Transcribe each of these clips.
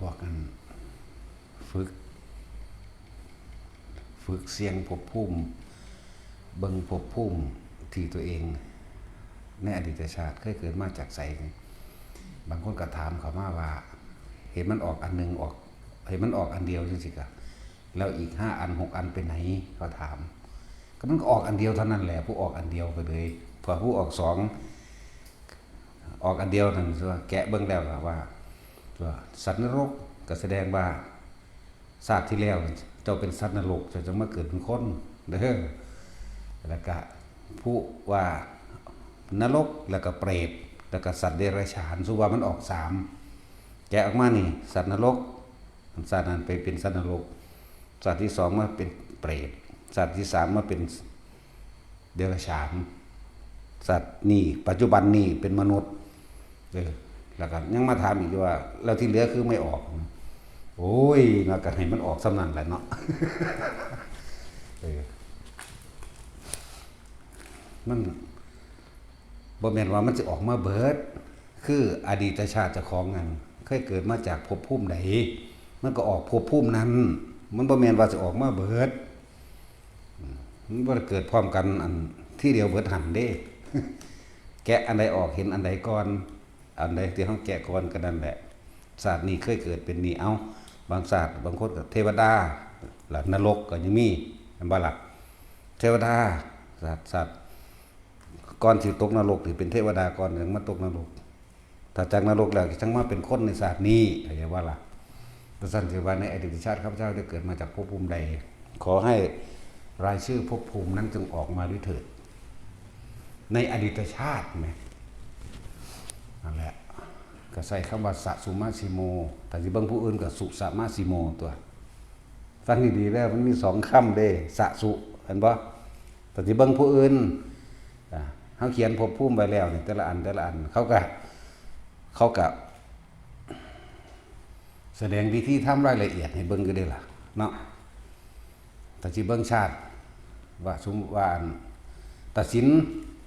วกกันฝึกเสียงภพภูมิเบิ่งภพภูมิที่ตัวเองในอดีตชาติเคยเกิดมาจากไสบางคนก็ถามเขามาว่าเห็นมันออกอันนึงออกเห็นมันออกอันเดียวจังซี่กะแล้วอีก5อัน6อันเป็นไหนเขาถามก็มันก็ออกอันเดียวเท่านั้นแหละผู้ออกอันเดียวไปเลยพอผู้ออก2ออกอันเดียวนั่นคือแกะเบิ่งแล้วว่าสัตว์นรกก็แสดงว่าชาติที่แล้วเจ้าเป็นสัตว์นรกจะมาเกิดเป็นคนเด้อแล้วก็ผู้ว่านรกแล้วก็เปรตแล้วก็สัตว์เดรัจฉานสุว่ามันออก3แกะออกมานี่สัตว์นรกสัตว์นั้นไปเป็นสัตว์นรกสัตว์ที่2มาเป็นเปรตสัตว์ที่3มาเป็นเดรัจฉานสัตว์นี่ปัจจุบันนี่เป็นมนุษย์แล้วก็ยังมาถามอีกว่าแล้วที่เหลือคือไม่ออกโอ้ยน่าก็ให้มันออกสำนันแหละเนาะมันบ่แม่นว่ามันจะออกมาเบิดคืออดีตชาติเจ้าของนั้นเคยเกิดมาจากภพภูมิใดมันก็ออกภพภูมินั้นมันบ่แม่นว่าจะออกมาเบิดมันบ่เกิดพร้อมกันอันที่เดียวเบิดหันเด้แกะอันใดออกเห็นอันใดก่อนอันใดที่เฮาแกะก่อนก็นั่นแหละศาสตร์นี้เคยเกิดเป็นนี่เอาบางศาสตร์บางคนก็เทวดาล่ะนรกก็ยังมีอันบ่ล่ะเทวดาศาสตร์ก่อนสิตกนรกที่เป็นเทวดาก่อนถึงมาตกนรกถ้าจากนรกแล้วจังมาเป็นคนในศาสตร์นี้เข้าใจว่าล่ะประสันสิว่าในอดีตชาติข้าพเจ้าได้เกิดมาจากภพภูมิใดขอให้รายชื่อภพภูมินั้นจงออกมาด้วยเถิดในอดีตชาติมั้ยนั่นแหละก็ใส่คำว่าสะสุมาสิโมแต่สิเบิ่งผู้อื่นก็สุสะมาสิโมตัวฟังดีๆแล้วมันมี2คำเด้สะสุเห็นบ่แต่สิเบิ่งผู้อื่นเฮาเขียนภพภูมิไว้แล้วนี่แต่ละอันเขาก็แสดงวิธีทำรายละเอียดให้เบิ่งก็ได้ล่ะเนาะแต่สิเบิ่งชาติว่าสมมุติว่าตัดสิน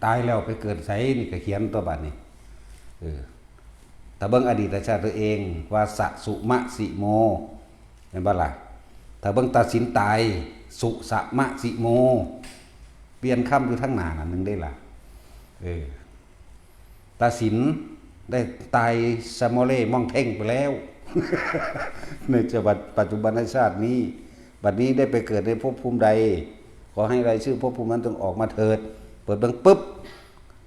ตายแล้วไปเกิดไสนี่ก็เขียนตัวบัดนี้ถ้าเบิ่งอดีตชาติตัวเองว่าสะสุมะสิโมเห็นบ่ล่ะถ้าเบิ่งตัดสินตายสุสะมะสิโมเปลี่ยนคำอยู่ทั้งหน้านั่นนึงได้ล่ะตัดสินได้ตายซาโมเล่มองเท่งไปแล้วในปัจจุบันชาตินี้บัดนี้ได้ไปเกิดในภพภูมิใดขอให้รายชื่อภพภูมินั้นจงออกมาเถิดเปิดเบิ่งปึ๊บ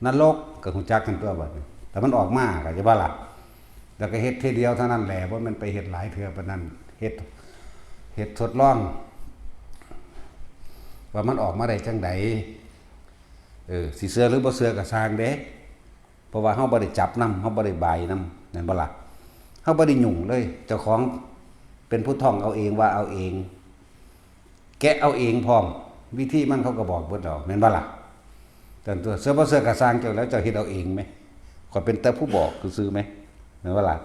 นรกก็ฮู้จักกันตัวบัดนี้แต่มันออกมาก็จะว่าล่ะแล้วก็เฮ็ดเทื่อเดียวเท่านั้นแหละบ่มันไปเฮ็ดหลายเทื่อปานนั้นเฮ็ดทดลองว่ามันออกมาได้จังไดสิเชื่อหรือบ่เชื่อก็สร้างเด้เพราะว่าเฮาบ่ได้จับนำเฮาบ่ได้บายนำนั่นบ่ล่ะเฮาบ่ได้ยุ่งเลยเจ้าของเป็นผู้ท่องเอาเองว่าเอาเองแกะเอาเองพร้อมวิธีมันเขาก็บอกเบิดแล้วแม่นบ่ล่ะแต่ตัวเชื่อบ่เชื่อก็สร้างเจ้าแล้วเจ้าเฮ็ดเอาเองมั้ยก็เป็นแต่ผู้บอกซื่อๆมั้ยแม่นบ่ล่ะ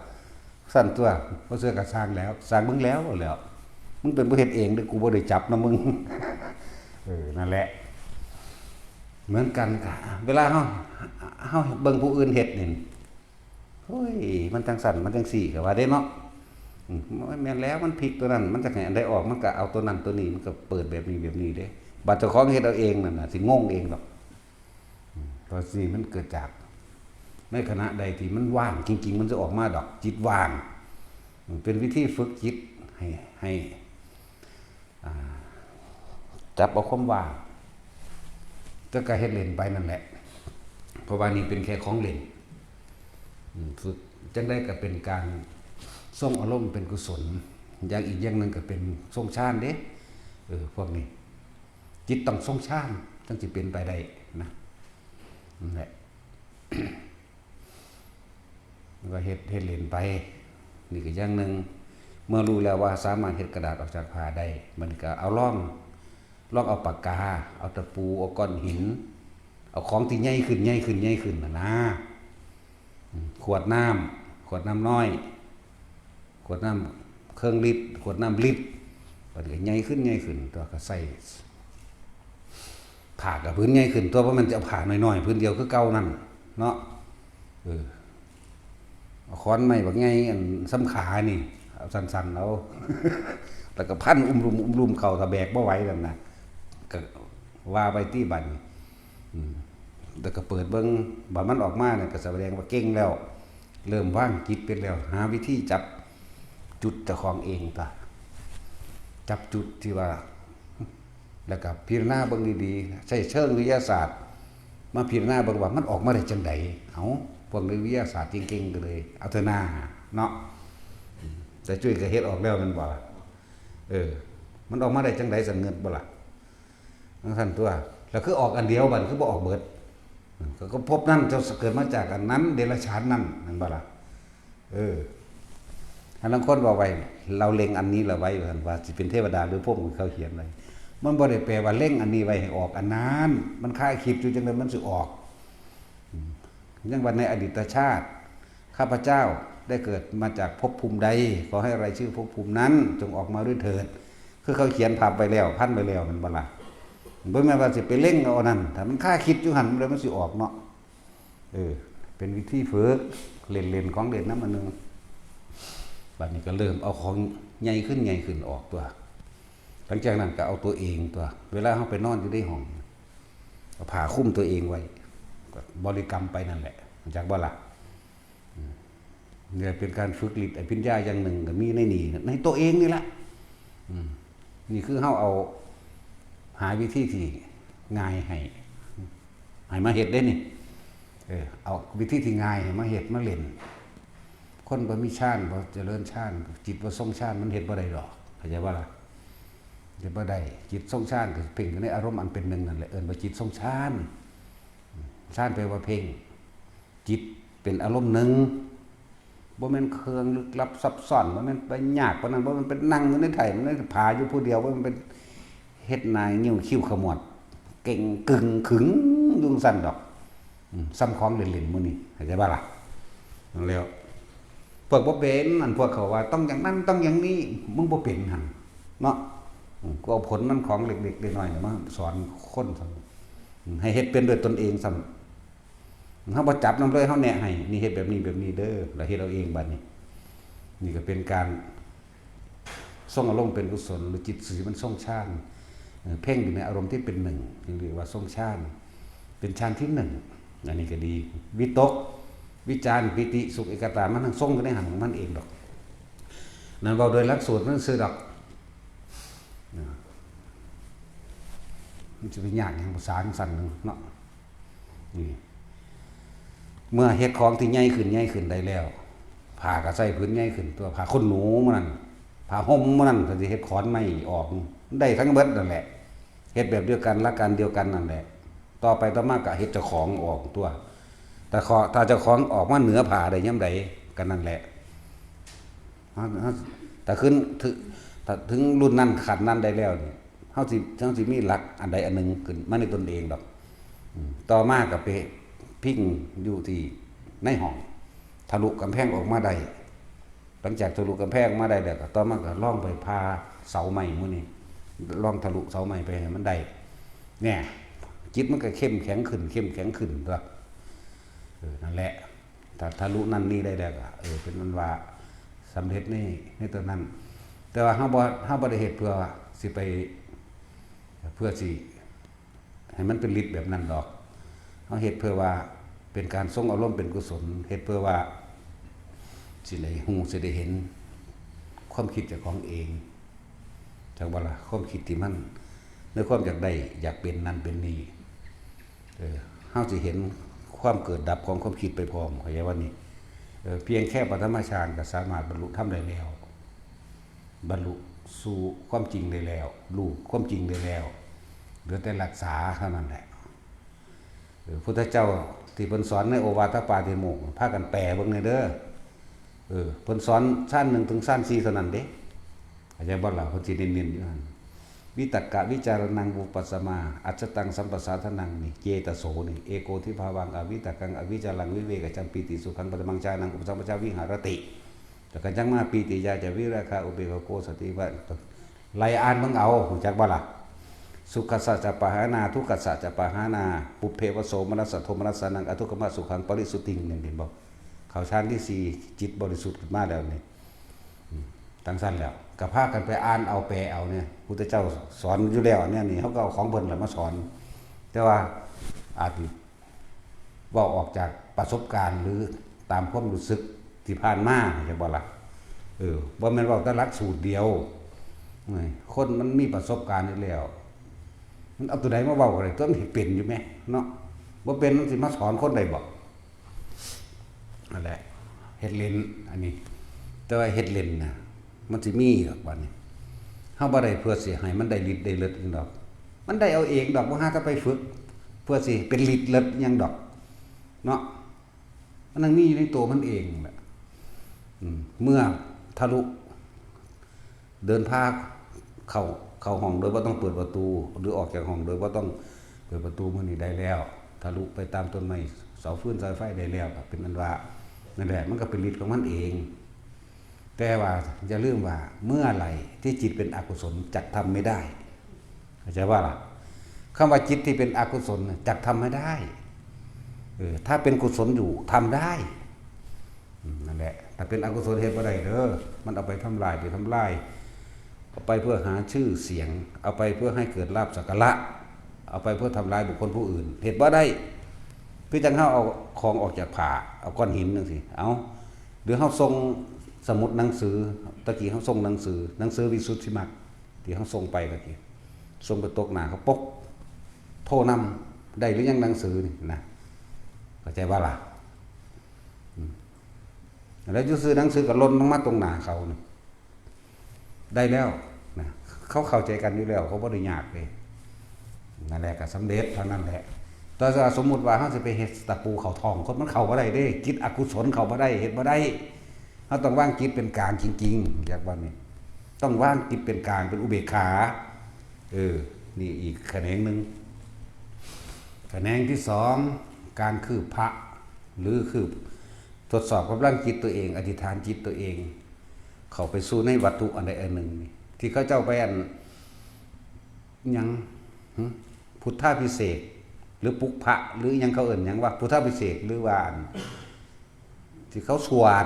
สั่นตัวบ่เชื่อก็สร้างแล้วสร้างมึงแล้วมึงเป็นผู้เฮ็ดเองเด้อกูบ่ได้จับนะมึงนั่นแหละเหมือนกันกะเวลาเฮาเบิ่งผู้อื่นเฮ็ดนี่โอ้ยมันจังสั่นมันจังซี่ก็ว่าได้เนาะแม่นแล้วมันผิดตัวนั้นมันจะให้อันใดออกมันก็เอาตัวนั้นตัวนี้มันก็เปิดแบบนี้เด้บัดเจ้าของเฮ็ดเอาเองนั่นน่ะสิงงเองดอกตอนนี้มันเกิดจากในขณะใดที่มันว่างจริงๆมันจะออกมาดอกจิตว่างเป็นวิธีฝึกจิตให้จับเอาความว่างจะก็เฮ็ดเล่นไปนั่นแหละเพราะว่านี่เป็นแค่ของเล่นฝึกจังได้ก็เป็นการทรงอารมณ์เป็นกุศลอย่างอีกอย่างนึงก็เป็นทรงฌานเด้พวกนี้จิตต้องทรงฌานจังสิเป็นไปได้นะนั่นแหละ ก็เฮ็ดเล่นไปนี่ก็อย่างนึงเมื่อรู้แล้วว่าสามารถเฮ็ดกระดาษออกจากผ้าได้มันก็เอาล่องเอาปากกาเอาตะปูเอาก้อนหินเอาของที่ใหญ่ขึ้นนะขวดน้ำน้อยขวดน้ำเครื่องลิตรขวดน้ำลิตรมันก็ใหญ่ขึ้นตัวก็ใส่ผ่ากับพื้นใหญ่ขึ้นตัวเพราะมันจะเอาผ่าน้อยๆพื้นเดียวคือเก่านั่นเนาะเอาค้อนไม้บักใหญ่อันสำขานี่เอา เอาสั้นๆเอาแล้วก็พันอุ้มรุมเข่าตะแบกบ่ไหวนั่นนะก็ว่าไปที่บัดนี้แล้วก็เปิดเบิ่งบัดมันออกมาเนี่ยก็แสดงว่าเก่งแล้วเริ่มว่างจิตเป็นแล้วหาวิธีจับจุดเจ้าของเองตาจับจุดที่ว่าแล้วก็พิจารณาเบิ่งดีๆใช้เชิงวิทยาศาสตร์มาพิจารณาเบิ่งว่ามันออกมาได้จังได๋เอาพวกนักวิทยาศาสตร์เก่งๆก็เลยเอาเถอะหน้าเนาะแต่ช่วยก็เฮ็ดออกแล้วมันบ่ล่ะมันออกมาได้จังได๋สั่นเงินบ่ล่ะท่านตัวแล้วคือออกอันเดียวบัดคือบ่ออกเบิดก็พบนั่นจะเกิดมาจากอันนั้นเดรัจฉานนั่นนั่นบ่ล่ะอันนั้นคนบอกไว้เราเล็งอันนี้ละไว้ว่าสิเป็นเทวดาหรือพวกเขาเขียนไว้มันบ่ได้แปลว่าเล็งอันนี้ไว้ให้ออกอันนั้นมันคาคิดอยู่จังได๋มันสิออกยังว่าในอดีตชาติข้าพเจ้าได้เกิดมาจากภพภูมิใดขอให้รายชื่อภพภูมินั้นจงออกมาด้วยเถิดคือเขาเขียนภาพไปแล้วพันไปแล้วมันบ่ล่ะบ่แม่นว่าสิไปเล็งเอานั่นถ้ามันคาคิดอยู่หั่นแล้วมันสิออกเนาะเป็นวิธีฝึกเล่นๆของเล่นนำอันนึงบัดนี้ก็เริ่มเอาของใหญ่ขึ้นออกตัวหลังจากนั้นก็เอาตัวเองตัวเวลาเฮาไปนอนอยู่ในห้องเอาผ้าคลุมตัวเองไว้ก็บริกรรมไปนั่นแหละจากบ่ล่ะเนี่ยเป็นการฝึกฤทธิ์อภิญญาอย่างหนึ่งก็มีในตัวเองนี่ล่ะนี่คือเฮาเอาหาวิธีที่ง่ายให้มาเฮ็ดได้นี่เอาวิธีที่ง่ายให้มาเฮ็ดมาเล่นคนบ่มีฌานบ่เจริญฌานจิตบ่ทรงฌานมันเฮ็ดบ่ได้ดอกเข้าใจบ่ล่ะเฮ็ดบ่ได้จิตทรงฌานก็เพ่งอยู่ในอารมณ์อันเป็นหนึ่งนั่นแหละว่าจิตทรงฌานฌานแปลว่าเพ่งจิตเป็นอารมณ์หนึ่งบ่แม่นเครื่องลึกลับซับซ้อนบ่แม่นไปยากปานนั้นบ่มันเป็นนั่งอยู่ในไถมันผาอยู่ผู้เดียวบ่มันเป็นเฮ็ดนายนิ้วคิ้วขมวดเก่งกึ่งขึงอยู่ซั่นดอกซ้ำของเล่นๆมื้อนี้เข้าใจบ่ล่ะนั่นแล้วพวกบ่เป็นอันพวกเขาว่าต้องอย่างนั้นต้องอย่างนี้มึงบ่เป็นหั่นเนาะกูเอาผลมันของเล็กๆน้อยๆมาสอนคนซั่นให้เฮ็ดเป็นด้วยตนเองซ้ำเฮาบ่จับนำเลยเฮาแนะให้นี่เฮ็ดแบบนี้เด้อแล้วเฮ็ดเอาเองบัดนี้นี่ก็เป็นการทรงอารมณ์เป็นกุศลหรือจิตสีมันทรงฌานเพ่งอยู่ในอารมณ์ที่เป็นหนึ่งเรียกว่าทรงฌานเป็นฌานที่หนึ่งอันนี้ก็ดีวิตกวิจารปิติสุขเอกตามันทั้งทรงอยู่ในหันของมันเองดอกนั่นเว้าโดยหลักสูตรมันซื่อดอกมันจะเป็นยากอย่างภาษาสั่นนึงเนาะนี่เมื่อเฮ็ดของที่ใหญ่ขึ้นได้แล้วผ้าก็ใส่พื้นใหญ่ขึ้นตัวผ้าขนหนูมันนั่นผ้าห่มมันนั่นก็สิเฮ็ดขอนไม้ออกได้ทั้งเบิดนั่นแหละเฮ็ดแบบเดียวกันหลักการเดียวกันนั่นแหละต่อไปต่อมาก็เฮ็ดเจ้าของออกตัวแต่ถ้าเจ้าของออกมาเหนือผ้าได้ยามใดก็นั่นแหละแต่ถึงรุ่นนั้นขัดนั้นได้แล้วนี่เฮาสิมีหลักอันใดอันหนึ่งขึ้นมาในตนเองดอกต่อมาก็ไปพิงอยู่ที่ในห้องทะลุกำแพงออกมาได้หลังจากทะลุกำแพงมาได้แล้วก็ต่อมาก็ล่องไปพาเสาไม้มื้อนี้ล่องทะลุเสาไม้ไปให้มันได้เนี่ยจิตมันก็เข้มแข็งขึ้นตัวนั่นแหละถ้าทะลุนั่นนี่ได้แล้วก็เป็นมันว่าสำเร็จในตัวนั้นแต่ว่าเฮาบ่ได้เฮ็ดเพื่อสิไปเพื่อสิให้มันเป็นฤทธิ์แบบนั้นดอกเฮาเฮ็ดเพื่อว่าเป็นการทรงอารมณ์เป็นกุศลเฮ็ดเพื่อว่าสิได้ฮู้สิได้เห็นความคิดเจ้าของเองจังว่าล่ะความคิดที่มันในความอยากได้อยากเป็นนั่นเป็นนี่เฮาสิเห็นความเกิดดับของความคิดไปพร้อมเข้าใจว่านี่เพียงแค่ปฐมฌานก็สามารถบรรลุธรรมได้แล้วบรรลุสู่ความจริงได้แล้วรู้ความจริงได้แล้วเหลือแต่รักษาเท่านั้นแหละพุทธเจ้าที่เพิ่นสอนในโอวาทปาติโมกข์พากันแปลเบิ่งเด้อเพิ่นสอนชั้น1ถึงชั้น4เท่านั้นเด้อาจารย์บ่ล่ะเพิ่นสิเน้นๆอยู่หั่นวิตกะวิจารณังอุปัสสมาอัจฉตังสัมปสาทนังนี่เจตโสนี่เอโกทิภาวังอวิตกังอวิจารังวิเวกจัมปีติสุขังปรมังจานังอุปสัมปชาวิหารติแต่กันจังมาปีติยาจะวิราคะอุเบกโกสติว่าไล่อ่านเบิ่งเอารู้จักบ่ล่ะสุขสัจจปหานาทุกขสัจจปหานาปุเพวโสมนัสสะโทมนัสสานังอทุกขมสุขังปริสุทธิงนี่เห็นบ่เข้าฌานที่4จิตบริสุทธิ์ขึ้นมาแล้วนี่ ทั้งสั้นแล้วกับพากันไปอ่านเอาแปลเอาเนี่ยพุทธเจ้าสอนอยู่แล้วเนี่ยนี่เขาก็เอาของเพิ่นแหละมาสอนแต่ว่าอาจว่าออกจากประสบการณ์หรือตามความรู้สึกที่ผ่านมาใช่บ่ล่ะบ่แม่นว่าแต่หลักสูตรเดียวคนมันมีประสบการณ์อยู่แล้วมันเอาตัวใดมาเว้าก็ได้ตัวมันเป็นอยู่แม่เนาะบ่เป็นมันสิมาสอนคนได้บ่นั่นแหละเฮ็ดเล่นอันนี้แต่ว่าเฮ็ดเล่นน่ะมันสิมีดอกบัดนี้เฮาบ่ได้เพื่อสิให้มันได้ฤทธิ์ได้เลิศจังดอกมันได้เอาเองดอกบ่หาถ้าไปฝึกเพื่อสิเป็นฤทธิ์เลิศหยังดอกเนาะมันนั่งมีอยู่ในตัวมันเองแหละเมื่อทะลุเดินพาเข้าห้องโดยบ่ต้องเปิดประตูหรือออกจากห้องโดยบ่ต้องเปิดประตูมื้อนี้ได้แล้วทะลุไปตามต้นไม้เสาฟืนสายไฟได้แล้วก็เป็นอันว่านั่นแหละมันก็เป็นฤทธิ์ของมันเองแต่ว่าอย่าลืมว่าเมื่อไหร่ที่จิตเป็นอกุศลจักทำไม่ได้เข้าใจว่าล่ะคำว่าจิตที่เป็นอกุศลจักทำไม่ได้ถ้าเป็นกุศลอยู่ทำได้นั่นแหละถ้าเป็นอกุศลเฮ็ดบ่ได้เด้อมันเอาไปทำลายเอาไปเพื่อหาชื่อเสียงเอาไปเพื่อให้เกิดลาภสักการะเอาไปเพื่อทำลายบุคคลผู้อื่นเฮ็ดบ่ได้คือจังเฮาเอาของออกจากผ้าเอาก้อนหินจังซี่เอาหรือเฮาส่งสมุดหนังสือตะกี้เฮาส่งหนังสือวิสุทธิมรรคที่เฮาส่งไปตะกี้ส่งไปตกหน้าเขาปกโทรนำได้หรือยังหนังสือนี่นะเข้าใจว่าล่ะแล้วซื้อหนังสือก็หล่นลงมาตรงหน้าเขานี่ได้แล้วนะเขาเข้าใจกันอยู่แล้วเขาบ่ได้ยากเลยนั่นแหละก็สำเร็จเท่านั้นแหละแต่สมมุติว่าเฮาสิไปเฮ็ดตะปูเข้าท้องคนมันเข้าบ่ได้เด้จิตอกุศลเข้าบ่ได้เฮ็ดบ่ได้เฮาต้องวางจิตเป็นกลางจริงๆจากวันนี้ต้องวางจิตเป็นกลางเป็นอุเบกขานี่อีกแขนงนึงแขนงที่2การคืบพระหรือคืบทดสอบกำลังจิตตัวเองอธิษฐานจิตตัวเองเข้าไปสู่ในวัตถุอันใดอันหนึ่งที่เขาเจ้าไปอันยังพุทธาภิเษกหรือปุกพระหรือยังเขาเอิ่นยังว่าพุทธาภิเษกหรือว่าที่เขาสวด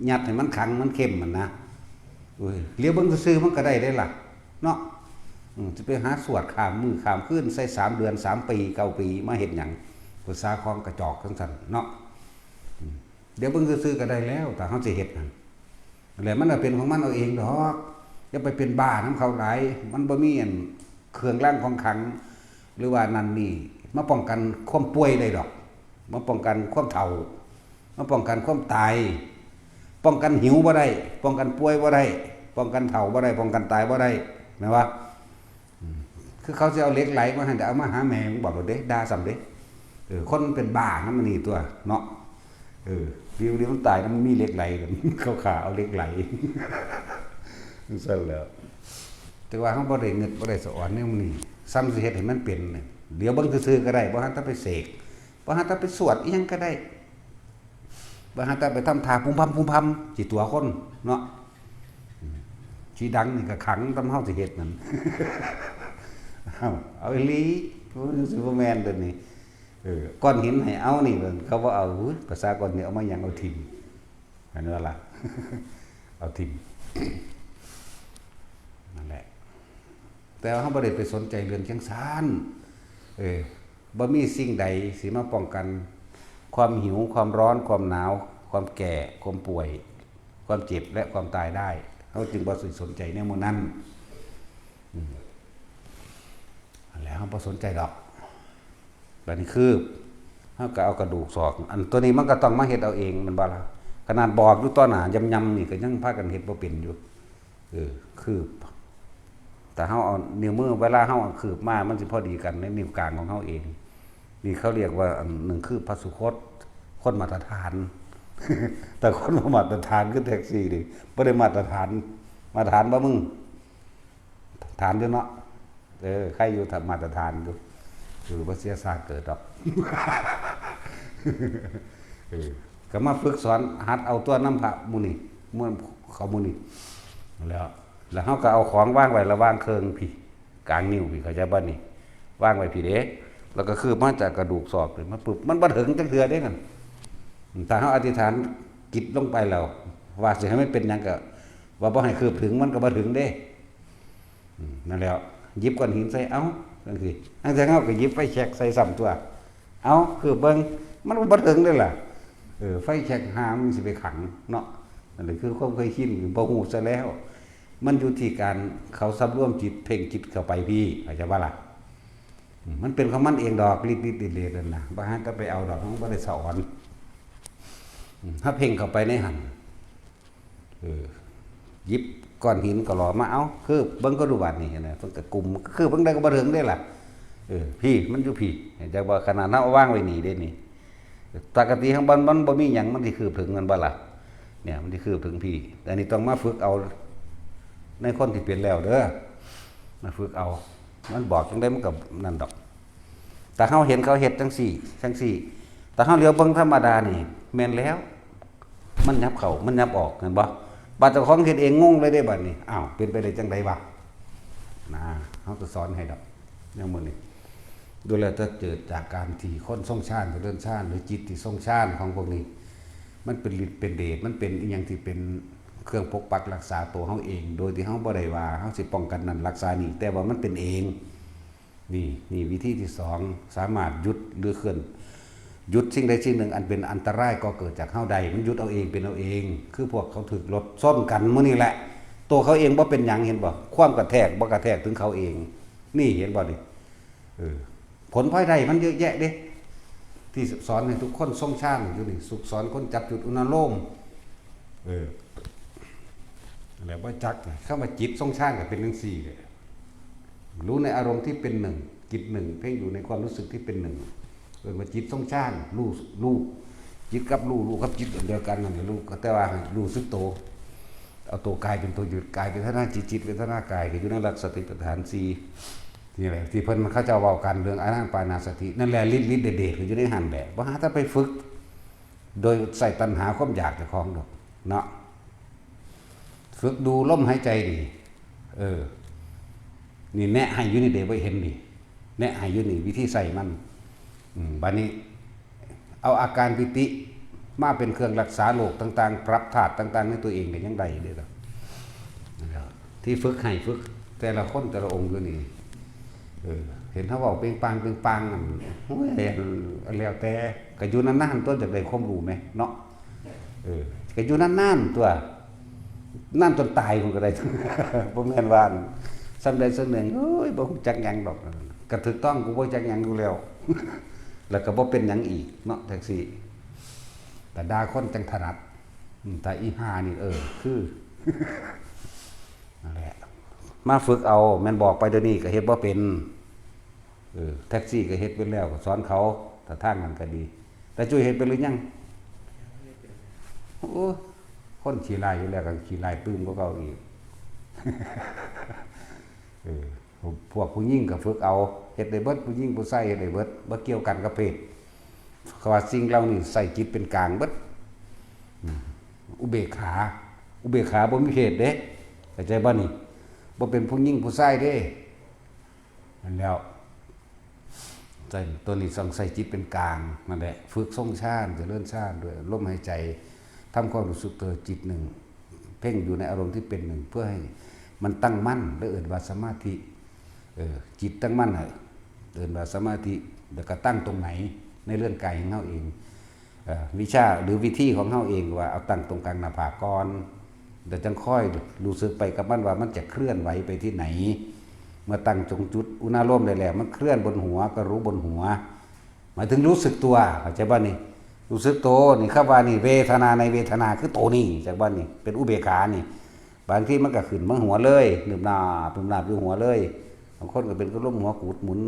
ยัดให้มันขังมันเข้มมันนะเลี้ยวเบิ่งซื่อมันก็ได้ล่ะเนาะจะไปหาสวดข้ามมือข้ามคืนใส่3 เดือน3 ปี9 ปีมาเฮ็ดหยังภาษาของกระจอกจังซั่นเนาะเดี๋ยวเบิ่งซื่อก็ได้แล้วแต่เฮาสิเฮ็ดนั่นแล้วมันเป็นของมันเอาเองดอกอย่าไปเป็นบ้านํเขาหลายมันบ่มีอันเครื่องรางของขลังหรือว่านั่นนี่มาป้องกันความป่วยได้ดอกมาป้องกันความเฒ่ามาป้องกันความตายป้องกันหิวบ่ได้ป้องกันป่วยบ่ได้ป้องกันเฒ่าบ่ได้ป้องกันตายบ่ได้แม่นว่าคือเขาสิเอาเหล็กไหลมาให้เอามาหาแม่มึงบอกว่าเด้ด่าซ้ำเด้คนเป็นบ้านํมันนี่ตัวเนาะเดี๋ยวมันตายแล้วมันมีเหล็กไหลกันเขาขาเอาเหล็กไหลซั่นแล้วแต่ว่าเฮาบ่ได้เงิดบ่ได้สอนแนวนี้ซ้ำสิเฮ็ดให้มันเป็นเดี๋ยวเบิ่งซื่อๆก็ได้บ่ฮั่นถ้าไปเสกบ่ฮั่นถ้าไปสวดอีหยังก็ได้บ่ฮั่นถ้าไปทำท่าพุ่มพำสิตัวคนเนาะสิดังนี่ก็ขังตำเฮาสิเฮ็ดนั่นเอาอีหลีซูเปอร์แมนตัวนี้ก้อนหินให้เอานี่เบิ่งเขาบ่เอาภาษาก้อนนี่เอามาหยังเอาทิ่มอันนั้นล่ะเอาทิ่มนั่นแหละแต่ว่าเฮาบ่ได้ไปสนใจเรื่องจังซั่นบ่มีสิ่งใดสิมาป้องกันความหิวความร้อนความหนาวความแก่ความป่วยความเจ็บและความตายได้เฮาจึงบ่สนใจแนวหมู่นั้นแล้วเฮาบ่สนใจดอกบัดนี้คือเฮาก็เอากระดูกศอกอันตัวนี้มันก็ต้องมาเฮ็ดเอาเองมันบ่ล่ะขนาดบอกอยู่ต่อหน้ายำๆนี่ก็ยังพากันเฮ็ดบ่เป็นอยู่คือแต่เฮาเอานิ้วมือเวลาเฮาคืบมามันสิพอดีกันในนิ้วกลางของเฮาเองนี่เขาเรียกว่าอันหนึ่งคือพระสุคตคนมาตรฐาน แต่คนบ่มาตรฐานคือแท็กซี่ดิบ่ได้มาตรฐานบ่มึงฐานอยู่เนาะใครอยู่ถ้ามาตรฐานอยู่บ่เสียซากเกิดดอก ก็มาฝึกสอนหัดเอาตัวน้ำพระมุนี่ม่วนเขามุนี่แล้วเฮาก็เอาของวางไว้ระหว่างเคิงพี่กลางนิ้วพี่เข้าใจบ่นี่วางไว้พี่เด้แล้วก็คือมาจากกระดูกศอกมันปึ๊บมันบ่ถึงจังเทื่อเด้นั่นถ้าเฮาอธิษฐานจิตลงไปแล้วว่าสิให้มันเป็นหยังก็ ว่าบ่ให้คืบถึงมันก็บ่ถึงเด้นั่นแล้วหยิบก้อนหินใส่เอ้าจังซี่อันแต่เฮาก็หยิบไฟแช็กใส่ซ้ำตัวเอ้าคือเบิ่งมันบ่ถึงเด้ล่ะไฟแช็กหามันสิไปขังเนาะนั่นแหละคือความเคยชินบ่ฮู้ซะแล้วมันอยู่ที่การเขาสำรวมจิตเพ่งจิตเข้าไปพี่เข้าใจบ่ล่ะมันเป็นของมันเองดอกลิดๆเดๆนั่นน่ะบ่ฮั่นก็ไปเอาดอกมันบ่ได้สอนถ้าเพ่งเข้าไปในหั่นหยิบก้อนหินก็หล่อมาเอาคือเบิ่งก็ดูบัดนี่นะเพิ่นก็กลุ่มคือเบิ่งได้ก็บ่ถึงได้ล่ะพี่มันอยู่พี่จักว่าขนาดเฮาวางไว้นี่เด้นี่ปกติข้างบนมันบ่มีหยังมันสิคืบถึงมันบ่ล่ะเนี่ยมันสิคืบถึงพี่แต่นี่ต้องมาฝึกเอาในคนที่เป็นแล้วเด้อมาฝึกเอามันบอกจังได๋มันก็นั่นดอกแต่เฮาเห็นเขาเฮ็ดจังซี่แต่เฮาเหลียวเบิ่งธรรมดานี่แม่นแล้วมันยับเข้ามันยับออกเห็นบ่บัดเจ้าของเฮ็ดเองงงเลยได้บัดนี้อ้าวเป็นไปได้จังได๋วะนะเฮาก็สอนให้ดอกอย่างมื้อนี้ดูแลถ้าเกิดจากการที่คนทรงชาติเดินชาติหรือจิตที่ทรงชาติของพวกนี้มันเป็นฤทธิ์เป็นเดชมันเป็นอีหยังที่เป็นเครื่องปกปักรักษาตัวเฮาเองโดยที่เฮาบ่ได้ว่าเฮาสิป้องกันนั่นรักษานี่แต่ว่ามันเป็นเองนี่วิธีที่2สามารถหยุดหรือเคลื่อนหยุดสิ่งใดสิ่งหนึ่งอันเป็นอันตรายก็เกิดจากเฮาใดมันหยุดเอาเองเป็นเอาเองคือพวกเขาถึกรถซ่อนกันมื้อนี้แหละตัวเขาเองบ่เป็นหยังเห็นบ่ความกระแทกบ่กระแทกถึงเขาเองนี่เห็นบ่นี่ผลพลอยได้มันเยอะแยะเด้ที่สอนให้ทุกคนทรงชาติอยู่นี่สุขสอนคนจับจุดอุณโลมแล้วบ่จักเข้ามาจิตทรงชาติก็เป็นจังซี่แหละรู้ในอารมณ์ที่เป็นหนึ่งจิตหนึ่งเพ่งอยู่ในความรู้สึกที่เป็นหนึ่งมาจิตทรงชาติรู้จิตกับรู้กับจิตเดียวกันนั่นแหละรู้แต่ว่ารู้สึกโตเอาตัวกายเป็นตัวหยุดกายเป็นธนาจิตเป็นธนากายก็อยู่ในหลักสติปัฏฐาน4นี่แหละที่เพิ่นเขาจะเว้ากันเรื่องอานาปานสตินั่นแหละฤทธิ์เดชๆอยู่ในหั่นแหละบ่หาถ้าไปฝึกโดยใส่ตัณหาความอยากเจ้าของดอกเนาะฝึกดูลมหายใจดินี่แนะให้อยู่นี่เด้บ่เห็นดิแนะให้อยู่นี่วิธีใส่มันบัดนี้เอาอาการปิติมาเป็นเครื่องรักษาโรคต่างๆปรับธาตุต่างๆในตัวเองก็ยังได้เด้อนะครับที่ฝึกให้ฝึกแต่ละคนแต่ละองค์อยู่นี่เห็นเขาบอกเปล่งปางนั่นโอ้ยแล้วแต่ก็อยู่นานๆต้นจากได้ความรู้ไหมเนาะก็อยู่นานๆตัวนั่นจนตายมันก็ได้ บ่แม่นว่าสำใดสักหนึ่งโอ้ยบ่ฮู้จักหยังดอกก็ถูกต้องกูบ่จักหยังอยู่แล้ว แล้วก็บ่เป็นหยังอีกเนาะแท็กซี่แต่ด่าคนจังถนัดแต่อีห่านี่คือ นั่นแหละมาฝึกเอาแม่นบอกไปเดี๋ยวนี้ก็เฮ็ดบ่เป็นแท็กซี่ก็เฮ็ดเป็นแล้วก็สอนเขาถ้าทางนั้นก็ดีแต่จุ้ยเฮ็ดเป็นหรือยังโอ้คนขี้ลายอยู่แล้วก็ขี้ลายปื้มกว่าเก่าอีก พวกผู้หญิงก็ฝึกเอาเฮ็ดได้เบิดผู้หญิงผู้ชายเฮ็ดได้เบิดบ่เกี่ยวกันกับเพศเขาว่าสิ่งเหล่านี้ใส่จิตเป็นกลางเบิดอุเบกขาบ่มีเพศเด้เข้าใจบ่นี่บ่เป็นผู้หญิงผู้ชายเด้นั่นแล้วใจตัวนี้ต้องใส่จิตเป็นกลางนั่นแหละฝึกทรงฌานเจริญฌานด้วยลมหายใจทำความรู้สึกตัวจิตหนึ่งเพ่งอยู่ในอารมณ์ที่เป็นหนึ่งเพื่อให้มันตั้งมั่นและเอิ้นว่าสมาธิจิตตั้งมั่นเอิ้นว่าสมาธิแล้วก็ตั้งตรงไหนในเรื่องกายของเฮาเองวิชาหรือวิธีของเฮาเองว่าเอาตั้งตรงกลางหน้าผากก่อนเดี๋ยวจังค่อยรู้สึกไปกับมันว่ามันจะเคลื่อนไหวไปที่ไหนเมื่อตั้งตรงจุดอุณโลมได้แล้วมันเคลื่อนบนหัวก็รู้บนหัวหมายถึงรู้สึกตัวเข้าใจบ่นี่รู้สึกโตนี่ครับว่านี่เวทนาในเวทนาคือโตนี่จากบ่นี่เป็นอุเบกขานี่บางทีมันก็ขึ้นมาหัวเลยนึบหน้าอยู่หัวเลยบางคนก็เป็นก็ล้มหัวกูดหมุน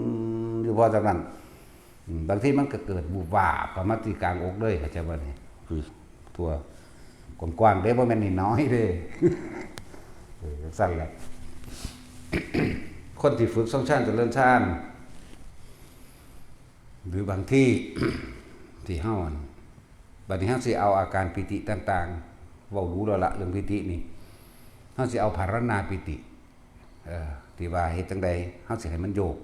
อยู่พอจากนั้นบางทีมันก็เกิดบูบวาบกับมาที่กลางอกเลยเข้าใจบ่นี่คือตัวกว้างๆเด้บ่แม่นน้อยเด้สั่นแหละ คนที่ฝึกทรงฌานเจริญฌานหรือบางที่ ที่เฮาบัดนี้เฮาสิเอาอาการปิติต่างๆเว้ารู้แล้วละเรื่องปิตินี่เฮาสิเอาภารณาปิติที่ว่าเฮ็ดจังใดเฮาสิให้มันโยก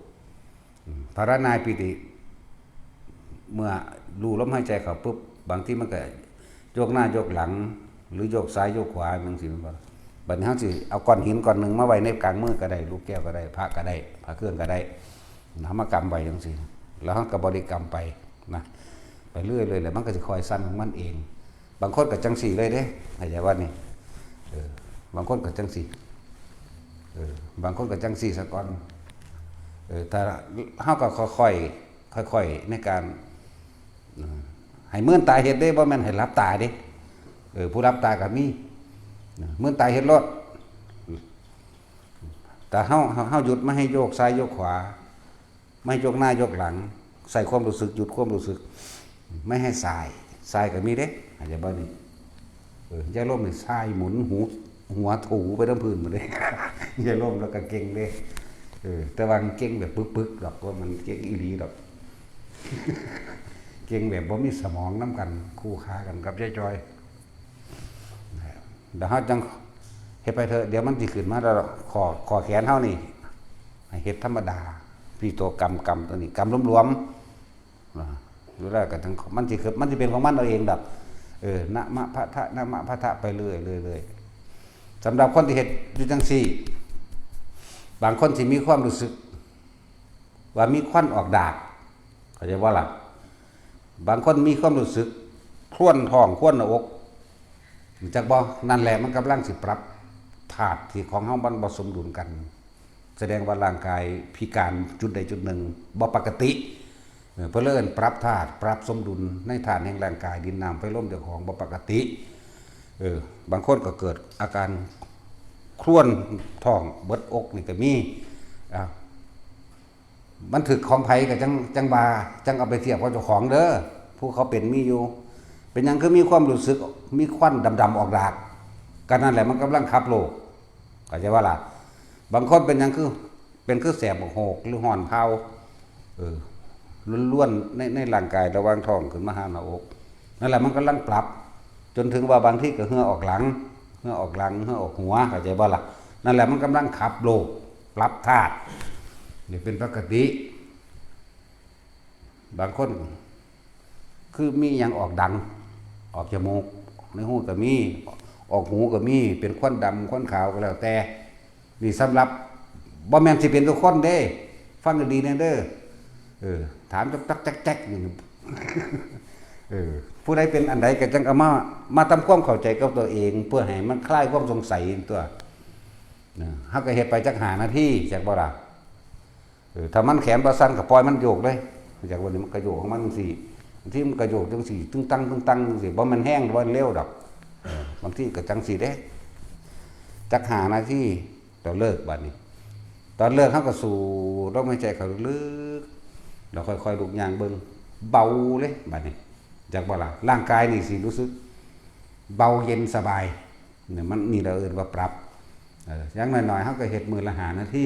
ภารณาปิติเมื่อรู้ลมหายใจเข้าปุ๊บบางทีมันก็โยกหน้าโยกหลังหรือโยกซ้ายโยกขวาจังซี่มันบ่ บัดนี้เฮาสิเอาก้อนหินก้อนหนึงมาไว้ในกลางมือก็ได้ลูกแก้วก็ได้พระก็ได้พระเครื่องก็ได้ทำมากรรมไว้จังซี่แล้วเฮาก็บริกรรมไปนะไปเรื่อยเลยแล้วมันก็สิคอยสั่นของมันเองบางคนก็จังซี่เลยเด้เข้าใจว่านี่บางคนก็จังซี่บางคนก็จังซี่ซะก่อนแต่เฮาก็ค่อยๆในการให้เมื่อนตาเฮ็ดได้บ่แม่นให้รับตาเด้ผู้รับตาก็มีเมื่อนตาเฮ็ดรถแต่เฮาหยุดไม่ให้โยกซ้ายโยกขวาไม่ให้โยกหน้าโยกหลังใส่ความรู้สึกหยุดความรู้สึกไม่ให้สายก็มีเด้อาจจะบ่นี่อย่าล้มนี่สายหมุนหัวถูไปทั้งพื้นหมดเลยอย่าล้มแล้วก็เก่งเด้แต่ว่าเก่งแบบปึกๆดอกว่ามันเก่งอีหลีดอกเก่งแบบบ่มีสมองน้ำกันคู่ค้ากันกับยายจอยเดี๋ยวเฮาจังเฮ็ดไปเถอะเดี๋ยวมันสิขึ้นมาแล้วขอแขนเฮานี่ให้เฮ็ดธรรมดาพี่ตัวกรรมตัวนี้กรรมรวมๆดูแล้วก็ทั้งมันสิเป็นของมันเอาเองดอกนะมะพะทะนะมะพะทะไปเรื่อยๆสำหรับคนที่เฮ็ดอยู่จังซี่บางคนสิมีความรู้สึกว่ามีควันออกดากเข้าใจว่าล่ะบางคนมีความรู้สึกครวนท้องครวนหน้าอกจักบ่นั่นแหละมันกำลังสิปรับธาตุที่ของเฮามันบ่สมดุลกัน แสดงว่าร่างกายพิการจุดใดจุดหนึ่งบ่ปกติเพื่อเลื่อนปรับธาตุปรับสมดุลในธาตุแห่งร่างกายดินน้ำไฟลมเจ้าของบ่ปกติบางคนก็เกิดอาการครวนท้องเบิดอกนี่ก็มีมันถึกของไผก็จังบาจังเอาไปเทียบกับเจ้าของเด้อผู้เขาเป็นมีอยู่เป็นหยังคือมีความรู้สึกมีควันดำๆออกดากกันนั่นแหละมันกำลังขับโลกเข้าใจว่าล่ะบางคนเป็นหยังคือแสบโหกหรือห่อนเผาล้วนๆในร่างกายระหว่างท้องขึ้นมาหาหน้าอกนั่นแหละมันกำลังปรับจนถึงว่าบางที่ก็เหื่อออกหลังเหื่อออกหัวเข้าใจว่าล่ะนั่นแหละมันกำลังขับโลกปรับธาตุนี่เป็นปกติบางคนคือมีอย่างออกดังออกจมูกในหูก็มีออกหูก็มีเป็นควันดำควันขาวก็แล้วแต่นี่สำหรับบ่แม่นสิเป็นทุกคนเด้ฟังดีๆแน่เด้อถามจักแจ๊กอยู่ผู้ใดเป็นอันใดก็จังเอามาทำความเข้าใจกับตัวเองเพื่อให้มันคลายความสงสัยตัวเฮาก็เฮ็ดไปจัก5 นาทีจักบ่ล่ะถ้ามันแขนบ่สั่นก็ปล่อยมันโยกเลยจากวันนี้มันก็โยกของมันจังซี่บางทีมันก็โยกจังซี่ตึงตังจังซี่บ่มันแห้งบ่เร็วดอกบางทีก็จังซี่เด้จัก5 นาทีเราเลิกบัดนี้ตอนเลิกเฮาก็สู่ลมหายใจเข้าลึกเราค่อยๆลุกย่างเบิ่งเบาเลยบัดนี้จักบ่ล่ะร่างกายนี่สิรู้สึกเบาเย็นสบายเนี่ยมันนี่เราเอิ้นว่าปรับอย่างน้อยๆเฮาก็เฮ็ดมื้อละ5 นาที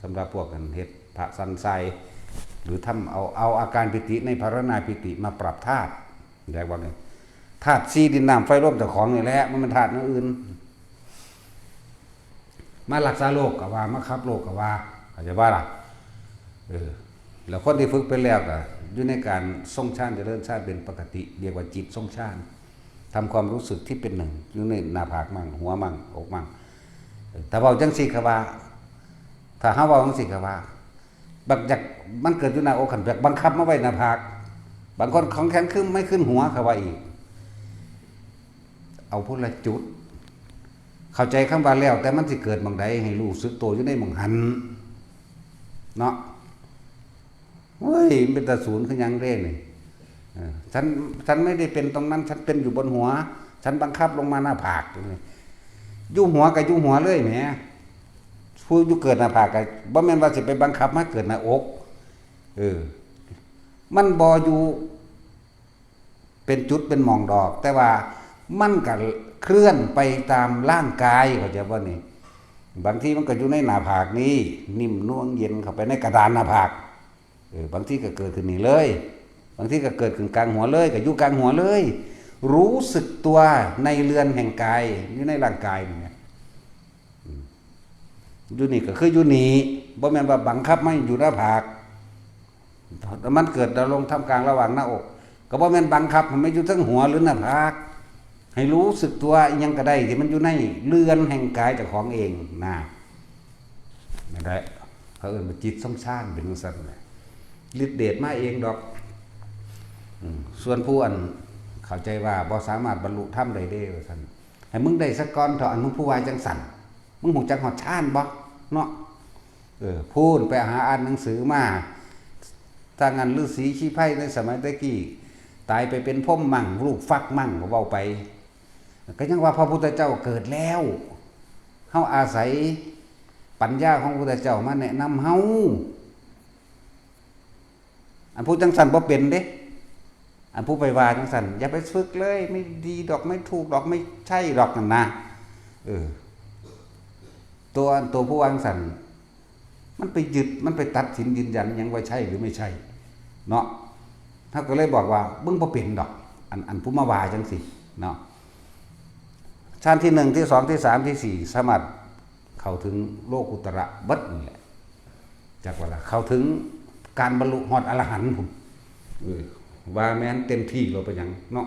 สำหรับพวกกันเฮ็ดพระสันไซหรือทำเอาอาการปิติในภารณาปิติมาปรับธาตุอย่างว่านี่ธาตุ4ดินน้ำไฟลมเจ้าของนี่แหละมันเป็นธาตุอื่นมารักษาโรคก็ว่ามาขับโรคก็ว่าเข้าใจว่าล่ะแล้วคนที่ฝึกไปแล้วก็อยู่ในการทรงฌานเจริญฌานเป็นปกติเรียกว่าจิตทรงฌานทำความรู้สึกที่เป็นหนึ่งอยู่ในหน้าผากมั่งหัวมั่งอกมั่งแต่ว่าจังซี่ก็ว่าถ้าเฮาเว้าจังซี่ก็ว่าบักจากมันเกิดอยู่หน้าอกขันแบบบังคับมาไว้หน้าผากบางคนของแข็งขึ้นไม่ขึ้นหัวเขาว่าอีกเอาพุ่นละจุดเข้าใจคำว่าแล้วแต่มันสิเกิดบางใดให้รู้สึกตัวอยู่ในหม่องหันเนาะเฮ้ยเป็นตาศูนย์คือหยังเด้นี่ฉันไม่ได้เป็นตรงนั้นฉันเป็นอยู่บนหัวฉันบังคับลงมาหน้าผากอยู่หัวก็อยู่หัวเลยแหมผู้อยู่เกิดหน้าผากก็บ่แม่นว่าสิไปบังคับมาเกิดหน้าอกมันบ่อยู่เป็นจุดเป็นหม่องดอกแต่ว่ามันก็เคลื่อนไปตามร่างกายเข้าใจบ่นี่บางทีมันก็อยู่ในหน้าผากนี้นิ่มน่วงเย็นเข้าไปในกระดานหน้าผากบางทีก็เกิดขึ้นนี่เลยบางทีก็เกิดขึ้นกลางหัวเลยก็อยู่กลางหัวเลยรู้สึกตัวในเรือนแห่งกายอยู่ในร่างกายนี่อยู่นี่ก็คืออยู่นี่บ่แม่นว่าบังคับไม่อยู่หน้าผากมันเกิดดำรงท่ามกลางระหว่างหน้าอกก็บ่แม่นบังคับมันไม่อยู่ทั้งหัวหรือหน้าผาก ให้รู้สึกตัวยังก็ได้ที่มันอยู่ในเรือนแห่งกายเจ้าของเองนะไม่ได้เขาเอิ้นว่าจิตสงสารเป็นจังซั่นแหละฤทธิ์เดชมาเองดอกส่วนผู้อันเข้าใจว่าบ่สามารถบรรลุธรรมได้เด้ว่าซั่นให้มึงได้สักก่อนเถอะอันมึงผู้ว่าจังสั่นมึงฮู้จักฮอดฌานบ่เนาะพูดไปหาอ่านหนังสือมาถ้างั้นฤาษีขี้ไผ่ในสมัยตะกี้ตายไปเป็นพรหมมั่งลูกฟักมั่งก็เว้าไปก็ยังว่าพระพุทธเจ้าเกิดแล้วเฮาอาศัยปัญญาของพระพุทธเจ้ามาแนะนำเฮาอันผู้จังสันบ่เป็นเด้อันผู้ไปว่าจังสันอย่าไปฝึกเลยไม่ดีดอกไม่ถูกดอกไม่ใช่ดอกนั่นนะตัวผู้วางสันมันไปยึดมันไปตัดสินยืนยันยังว่าใช่หรือไม่ใช่เนาะถ้าก็เลยบอกว่าบึ้งบ่เป็นดอกอันผู้มาว่าจังสิเนาะชั้นที่1ที่2ที่3ที่4สามารถเข้าถึงโลกุตระเบิดนี่แหละจักว่าล่ะเข้าถึงการบรรลุฮอดอรหันต์พุ่นว่าแม้นเต็มที่เราไปหยังเนาะ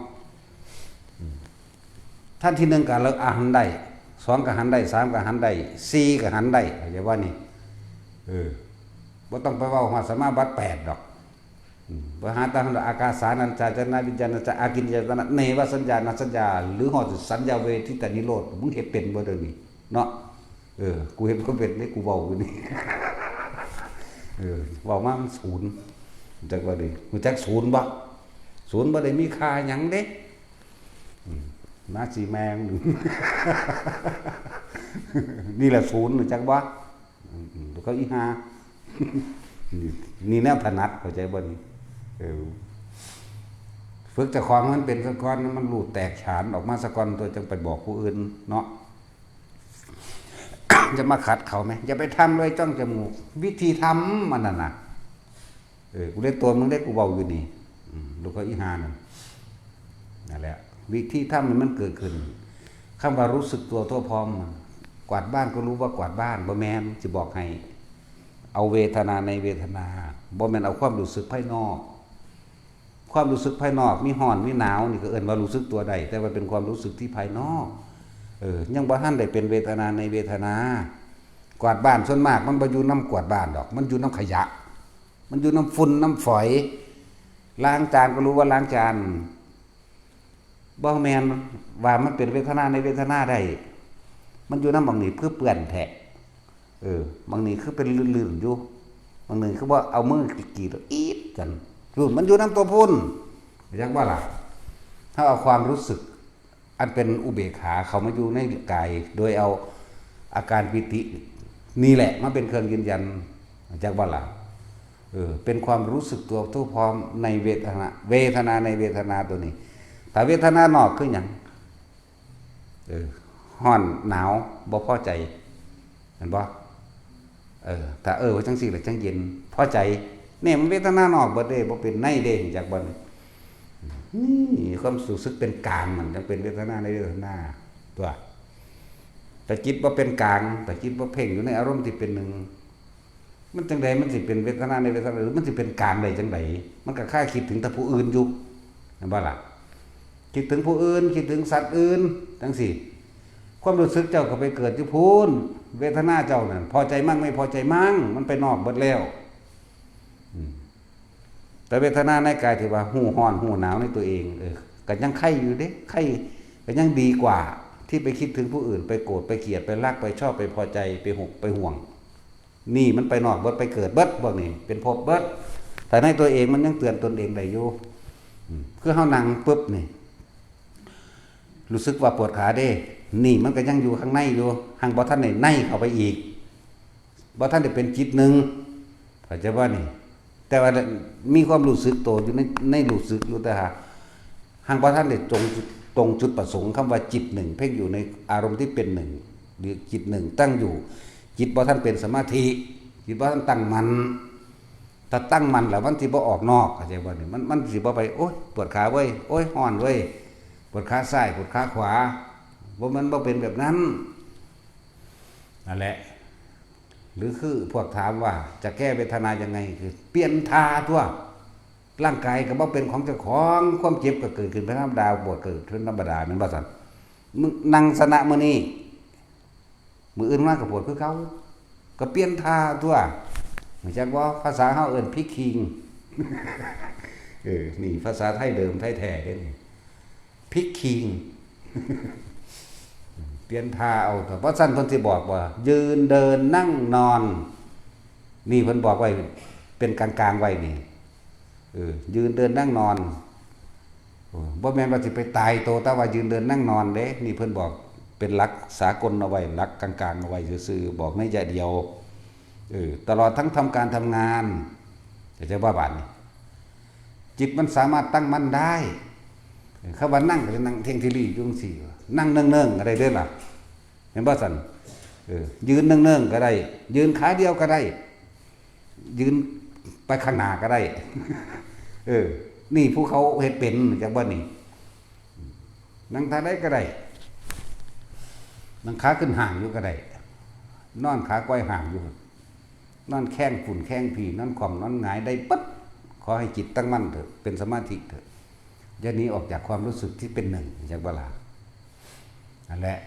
ท่านที่1ก็เลิกอาหันได้2ก็หันได้3ก็หันได้4ก็หันได้อย่าว่านี่บ่ต้องไปเว้าฮอดสมาบัติ8ดอกบ่หาตามอากาสานัญจายตนะวิญญาณัญจอากินญาณเนวสัญญาณสัญญาหรือฮอดสัญญาเวทิตานิโรธมึงเฮ็ดเป็นบ่เด้อนี่เนาะกูเห็นก็เป็นนี่กูเว้าอยู่นี่เว้ามามันศูนย์จักว่าดิรู้จักศูนย์บ่ศูนย์บ่ได้มีค่าหยังเด้มาสิแมงนี่แหละศูนย์รู้จักบ่ตัวเขาอีหานี่แนวถนัดเข้าใจบ่นี่ฝึกเจ้าของมันเป็นสักก้อนมันรู้แตกฉานออกมาสักก้อนตัวจึงไปบอกผู้อื่นเนาะ จะมาขัดเขาไหมอย่าไปทำเลยจ้องจมูกวิธีทำมันน่ะกูได้ตัวมึงได้กูเบาอยู่นี่ลูกเขาอีหานั่นแหละวิธีทำมันเกิดขึ้นคำว่ารู้สึกตัวทั่วพร้อมกวาดบ้านก็รู้ว่ากวาดบ้านบ่แม่นจะบอกให้เอาเวทนาในเวทนาบ่แม่นเอาความรู้สึกภายนอกความรู้สึกภายนอกมีร้อนมีหนาวนี่ก็เอิ้นว่ารู้สึกตัวได้แต่ว่าเป็นความรู้สึกที่ภายนอกยังบ่ทันได้เป็นเวทนาในเวทนากวาดบ้านส่วนมากมันบ่อยู่น้ำกวาดบ้านดอกมันอยู่น้ำขยะมันอยู่น้ำฝุ่นน้ำฝอยล้างจานก็รู้ว่าล้างจานบ่แม่นว่ามันเป็นเวทนาในเวทนาได้มันอยู่น้ำบางนี่เพื่อเปื้อนแท้บางนี่คือเป็นลื่นๆอยู่บางนี่คือว่าเอามือกรีดอีดกันรุ่นมันอยู่น้ำตัวพุ่นจังว่าล่ะถ้าเอาความรู้สึกอันเป็นอุเบกขาเขามาอยู่ในกายโดยเอาอาการปิตินี่แหละมันเป็นเครื่องยืนยันจากว่าล่ะเป็นความรู้สึกตัวทั่วพร้อมในเวทนาในเวทนาตัวนี้แต่เวทนานอกคือหยังร้อนหนาวบ่พอใจเห็นบ่แต่ว่าจังสี่หรือจังเย็นพอใจเนี่ยมันเวทนานอกบ่ได้บ่เป็นในเด้จากบ่นี่ความรู้สึกเป็นกลางมันจะเป็นเวทนาในเวทนาตัวแต่จิตว่าเป็นกลางแต่จิตว่าเพ่งอยู่ในอารมณ์ที่เป็นหนึ่งมันจังใดมันสิเป็นเวทนาในเวทนาหรือมันสิเป็นกลางใดจังใดมันก็ค่าคิดถึงแต่ผู้อื่นอยู่เห็นบ่ล่ะคิดถึงผู้อื่นคิดถึงสัตว์อื่นจังสี่ความรู้สึกเจ้าก็ไปเกิดที่พูนเวทนาเจ้านั่นพอใจมั่งไม่พอใจมั่งมันไปนอกเบิดแล้วแต่เวทนาในกายที่ว่าหูร้อนหูหนาวในตัวเองก็ยังไข่อยู่เด้ไข่ก็ยังดีกว่าที่ไปคิดถึงผู้อื่นไปโกรธไปเกลียดไปรักไปชอบไปพอใจไปหกไปห่วงนี่มันไปนอกเบิดไปเกิดเบิดพวกนี้เป็นภพเบิดแต่ในตัวเองมันยังเตือนตนเองได้อยู่คือเฮานั่งปุ๊บนี่รู้สึกว่าปวดขาเด้นี่มันก็ยังอยู่ข้างในอยู่ห่างบ่ทันได้ในเข้าไปอีกบ่ทันได้เป็นจิตหนึ่งเข้าใจว่านี่แต่ว่ามีความรู้สึกโตอยู่ในรู้สึกอยู่แต่ห่างบ่ทันได้ตรงจุดประสงค์คำว่าจิตหนึ่งเพ่งอยู่ในอารมณ์ที่เป็นหนึ่งหรือจิตหนึ่งตั้งอยู่จิตบ่ทันเป็นสมาธิจิตบ่ทันตั้งมันถ้าตั้งมันแล้วมันสิบ่ออกนอกเข้าใจบ่นี่มันสิบ่ไปโอ๊ยปวดขาเว้ยโอ๊ยร้อนเว้ยปวดขาซ้ายปวดขาขวามันบ่เป็นแบบนั้นนั่นแหละหรือคือพวกถามว่าจะแก้เวทนายังไงคือเปลี่ยนท่าตัวร่างกายก็บ่เป็นของเจ้าของความเจ็บก็เกิดขึ้นเป็นธรรมดาปวดเกิดขึ้นธรรมดาแม่นบ่ซั่น มึงนั่งสนะมื้อนี้มื้ออื่นมาก็ปวดคือเก่าก็เปลี่ยนท่าตัวรู้จักบ่ภาษาเฮาเอิ้นพลิกคิงนี่ภาษาไทยเดิมไทยแท้เด้นี่พลิกคิงเปลี่ยนท่าเอาเพราะซั่นเพิ่นสิบอกว่ายืนเดินนั่งนอนนี่เพิ่นบอกไว้เป็นกลางๆไว้นี่ยืนเดินนั่งนอนบ่แม่นว่าสิไปตายโตแต่ว่ายืนเดินนั่งนอนเด้นี่เพิ่นบอกเป็นหลักสากลเอาไว้หลักกลางๆเอาไว้ซื่อๆบอกในยะเดียวตลอดทั้งทำการทำงานจะว่าบาดนี่จิตมันสามารถตั้งมั่นได้คำว่านั่งก็จะนั่งเท่งทีรี่อยู่จังซี่นั่งเนิ่งๆก็ได้เด้อล่ะเห็นบ่ซั่นยืนเนิ่งๆก็ได้ยืนขาเดียวก็ได้ยืนไปข้างหน้าก็ได้นี่ผู้เขาเฮ็ดเป็นจังว่านี่นั่งท่าใดก็ได้นั่งขาขึ้นห่างอยู่ก็ได้นอนขาก้อยห่างอยู่นอนแข้งฝุ่นแข้งผีนอนคว่ำนอนหงายได้ปั๊บขอให้จิตตั้งมั่นเถอะเป็นสมาธิเถอะอย่าหนีออกจากความรู้สึกที่เป็นหนึ่งจังว่าล่ะนั่นแหละ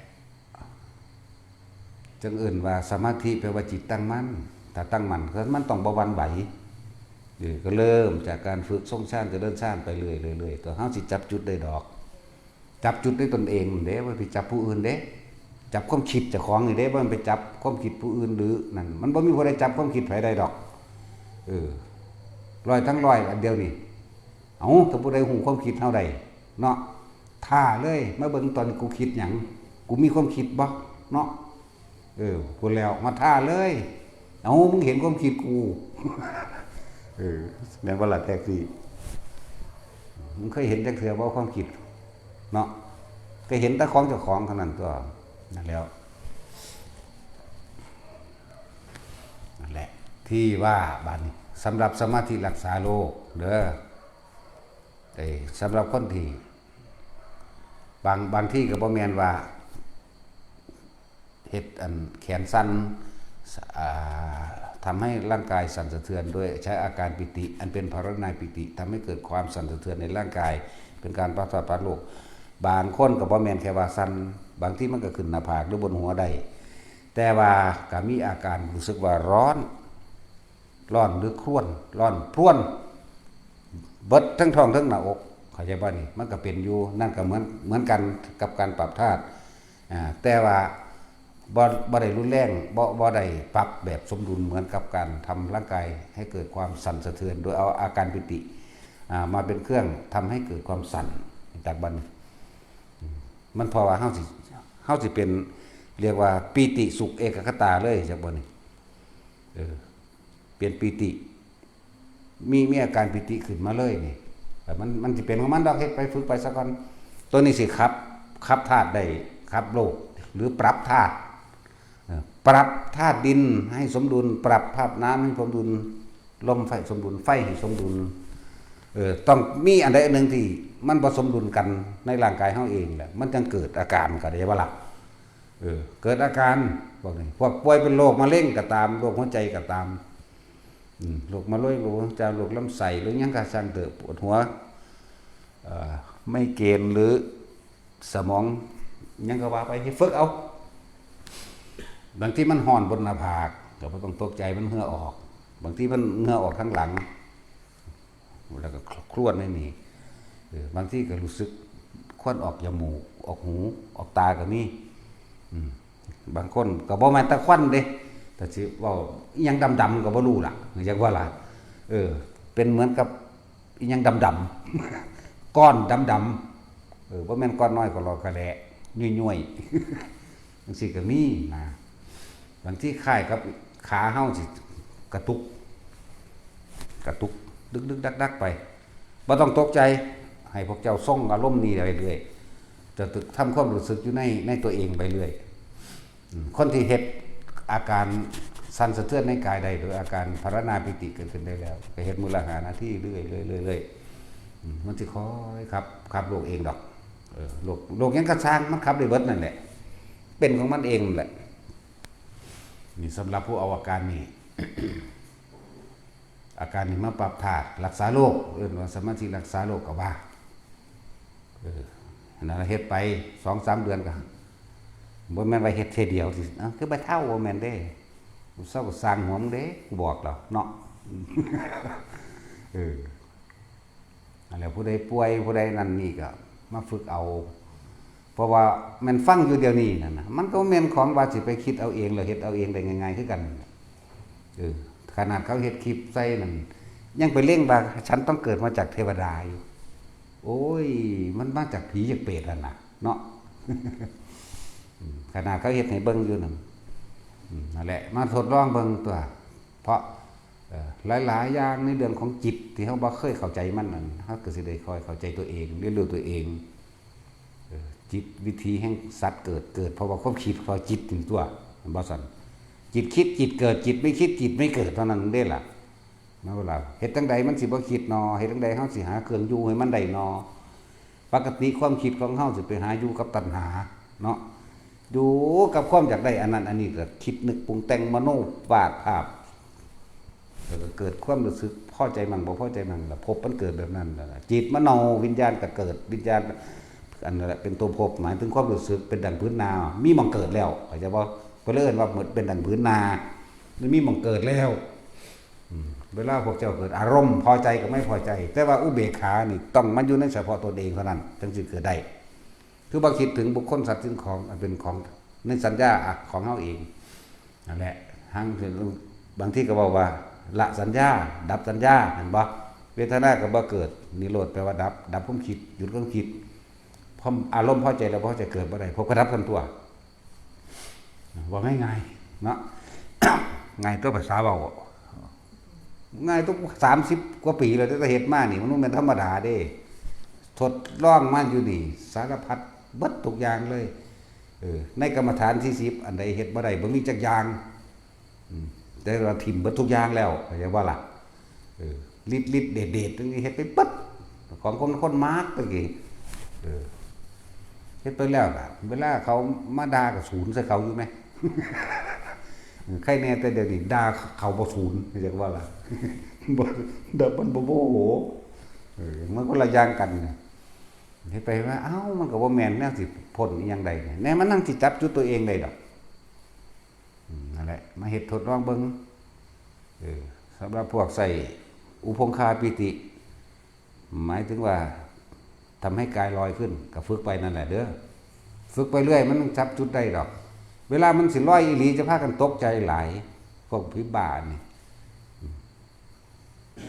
จังเอื่นว่าสมาธิแปลว่าจิตตั้งมั่นถ้าตั้งมั่นมันต้องบ่หวั่นไหวก็เริ่มจากการฝึกทรงฌานจะเดินฌานไปเรื่อยๆตัวเฮาสิจับจุดได้ดอกจับจุดได้ตนเองเด้บ่ไปจับผู้อื่นเด้จับความคิดเจ้าของนี่เด้บ่มันไปจับความคิดผู้อื่นหรือนั่นมันบ่มีผู้ใดจับความคิดไผได้ดอกร้อยทั้งร้อยอันเดียวนี่เอ้าถ้าผู้ใดฮู้ความคิดเฮาได้เนาะท่าเลยมาเบิ่งตอนกูคิดหยังกูมีความคิดบ่เนาะพูดแล้วมาท่าเลยเอ้ามึงเห็นความคิดกูแม่นบ่ล่ะแท็กซี่มึงเคยเห็นจักเทื่อบ่ความคิดเนาะก็เห็นแต่ของเจ้าของเท่านั้นก็นั่นแล้วนั่นแหละที่ว่าบัดนี้สำหรับสมาธิรักษาโรคเด้อแต่สำหรับคนที่บางที่ก็บ่แม่นว่าเฮ็ดอันแขนสั่นทำให้ร่างกายสั่นสะเทือนด้วยใช้อาการปิติอันเป็นภารนายปิติทำให้เกิดความสั่นสะเทือนในร่างกายเป็นการปัสสาวะโรคบางคนก็บ่แม่นแค่ว่าสั่นบางที่มันก็ขึ้นหน้าผากหรือบนหัวได้แต่ว่าก็มีอาการรู้สึกว่าร้อนหรือครวนร้อนพรวนเบิดทั้งท้องทั้งหน้าอกเข้าใจบ่นี่มันก็เป็นอยู่นั่นก็เหมือนกันกับการปรับธาตุแต่ว่าบ่ได้รุนแรงบ่ได้ปรับแบบสมดุลเหมือนกับการทำร่างกายให้เกิดความสั่นสะเทือนโดยเอาอาการปิติมาเป็นเครื่องทำให้เกิดความสั่นจากบัดมันเพราะว่าเฮาสิเป็นเรียกว่าปีติสุขเอกคตาเลยจากบ่นี่เปลี่ยนปีติมีอาการปิติขึ้นมาเลยนี่แต่มันสิเป็นของมันดอกเฮ็ดไปฝึกไปซะก่อนตัวนี้สิครับธาตุได้ครับโลกหรือปรับธาตุดินให้สมดุลปรับภาพน้ำให้สมดุลลมไฟสมดุลไฟให้สมดุลต้องมีอันใดอันหนึ่งที่มันผสมดุลกันในร่างกายเฮาเองแหละมันจึงเกิดอาการก็ได้ว่าล่ะเกิดอาการพวกนี้พวกป่วยเป็นโรคมะเร็งก็ตามโรคหัวใจก็ตามโรคมะเร็งโรคหัวใจโรคลำไส้หรือหยังก็ช่างเถอะปวดหัวไม่เกณฑ์หรือสมองยังก็ว่าไปให้ฝึกเอาบางที่มันห่อนบนหน้าผากก็บ่ต้องตกใจมันเหงื่อออกบางที่มันเหงื่อออกข้างหลังแล้วก็ครวญไม่มีบางที่ก็รู้สึกควันออกจมูกออกหูออกตาก็มีบางคนก็บ่แม่นตะควันเด้แต่สิเว้าอีหยังดำๆก็บ่รู้ล่ะจังว่าล่ะเป็นเหมือนกับอีหยังดำๆก้อนดำๆบ่แม่นก้อนน้อยก็รอกระแหละย่วยๆจังซี่ก็มีนะบางที่คล้ายกับขาเฮาสิกระตุกดึกๆดักๆไปบ่ต้องตกใจให้พวกเจ้าส่งอารมณ์นี้ไปเรื่อยจะทำความรู้สึกอยู่ในตัวเองไปเรื่อยคนที่เฮ็ดอาการสั่นสะเทือนในกายใดโดยอาการภารนาปิติเกิดขึ้นได้แล้วก็เฮ็ดมื้อละ5นาทีเรื่อยๆมันสิค่อยครับโลกเองดอกโลกยังกระช่างมันขับได้เบิดนั่นแหละเป็นของมันเองแหละนี่สำหรับผู้เอาอาการนี้ อาการนี้มาปรับธาตุรักษาโรคว่าสมาธิรักษาโรคก็ว่าใ นั่นเฮ็ดไป 2-3 เดือนก็บ่แม่นว่าเฮ็ดเทื่อเดียวสิคือบ่เท่าบ่แม่นเด้กูเซาสร้างหัวมึงเด้กูบอกแล้วเนาะนั่นแหละผู้ใดป่วยผู้ใดนั่นนี่ก็มาฝึกเอาเพราะว่ามันฟังอยู่เดี๋ยวนี้นั่นน่ะมันก็แม่นของว่าสิไปคิดเอาเองแล้วเฮ็ดเอาเองได้ง่ายๆคือกันขนาดเขาเฮ็ดคลิปใส่นั่นยังไปเร่งว่าฉันต้องเกิดมาจากเทวดาอยู่โอ้ยมันมาจากผีจากเปรตนั่นน่ะเนาะ ขนาดเขาเฮ็ดให้เบิ่งอยู่นั่นแหละมาทดลองเบิ่งตัวเพราะหลายๆอย่างในเรื่องของจิตที่เขาบ่เคยเข้าใจมันนั่นเขาก็สิได้ค่อยเข้าใจตัวเองเรียนรู้ตัวเองจิตวิธีแห่งสัตว์เกิดเพราะว่าความคิดเพราะจิตถึงตัวบ่ซั่นจิตคิดจิตเกิดจิตไม่คิดจิตไม่เกิดเท่านั้นเด้ล่ะนะเวลาเฮ็ดจังใดมันสิบ่คิดนอเฮ็ดจังใดเฮาสิหาเครื่องอยู่ให้มันได้นอปกติความคิดของเฮาสิไปหาอยู่กับตัณหาเนาะอยู่กับความอยากได้อันนั้นอันนี้ก็คิดนึกปรุงแต่งมโนวาดภาพแล้วก็เกิดความรู้สึกพอใจมั่งบ่พอใจมั่งแล้วภพมันเกิดแบบนั้นจิตมโนวิญญาณก็เกิดวิญญาณอันนั้นแหละเป็นตัวภพหมายถึงความรู้สึกเป็นดังพื้นนามีหม่องเกิดแล้วเข้าใจบ่เพิ่นเอิ้นว่าเหมือนเป็นดังพื้นนามันมีหม่องเกิดแล้วเวลาพวกเจ้าเกิดอารมณ์พอใจกับไม่พอใจแต่ว่าอุเบกขานี่ต้องมันอยู่ในเฉพาะตนเองเท่านั้นจึงสิเกิดได้คือบ่คิดถึงบุคคลสัตว์สิ่งของเป็นของในสัญญาของเฮาเองนั่นแหละทั้งบางที่ก็บอกว่าละสัญญาดับสัญญาเห็นบ่เวทนาก็บ่เกิดนิโรธแปลว่าดับความคิดหยุดความคิดพออารมณ์พอใจแล้วบ่จะเกิดบ่ได้พบก็ดับทันตัวว่าง่ายๆเนาะ ง่ายตัวภาษาเว้าง่ายต้อง30 กว่าปีแล้วแต่เฮ็ดมานี่มันบ่แม่นธรรมดาเด้ทดลองมาอยู่นี่สารพัดเบิดทุกอย่างเลยในกรรมฐานที่10อันใดเฮ็ดบ่ได้บ่มีจักอย่างแต่ว่าทิ่มเบิดทุกอย่างแล้วเข้าใจบ่ล่ะลิดๆเด็ดๆตรงนี้เฮ็ดไปปึ๊ดของคนมาร์กตะกี้เฮ็ดไปแล้วก็เวลาเขามาด่าก็ศูนย์ใส่เขาอยู่มั้ย ใครแน่แต่เดี๋ยวนี้ด่าเขาบ่ศูนย์เรียกว่าล่ะ บ่ดับมันบ่โมโหมันคนละอย่างกันเฮ็ดไปว่าเอ้ามันก็บ่แม่นแนวสิพ้นอีหยังใดแน่มันนั่งสิจับจุดตัวเองได้ดอกนั่นแหละมาเฮ็ดทดลองเบิ่งสำหรับพวกใส่อุพงคาปิติหมายถึงว่าทำให้กายลอยขึ้นก็ฝึกไปนั่นแหละเด้อฝึกไปเรื่อยมันจับจุดได้ดอกเวลามันสิลอยอีหลีจะพากันตกใจหลายพวกผีบ้านี่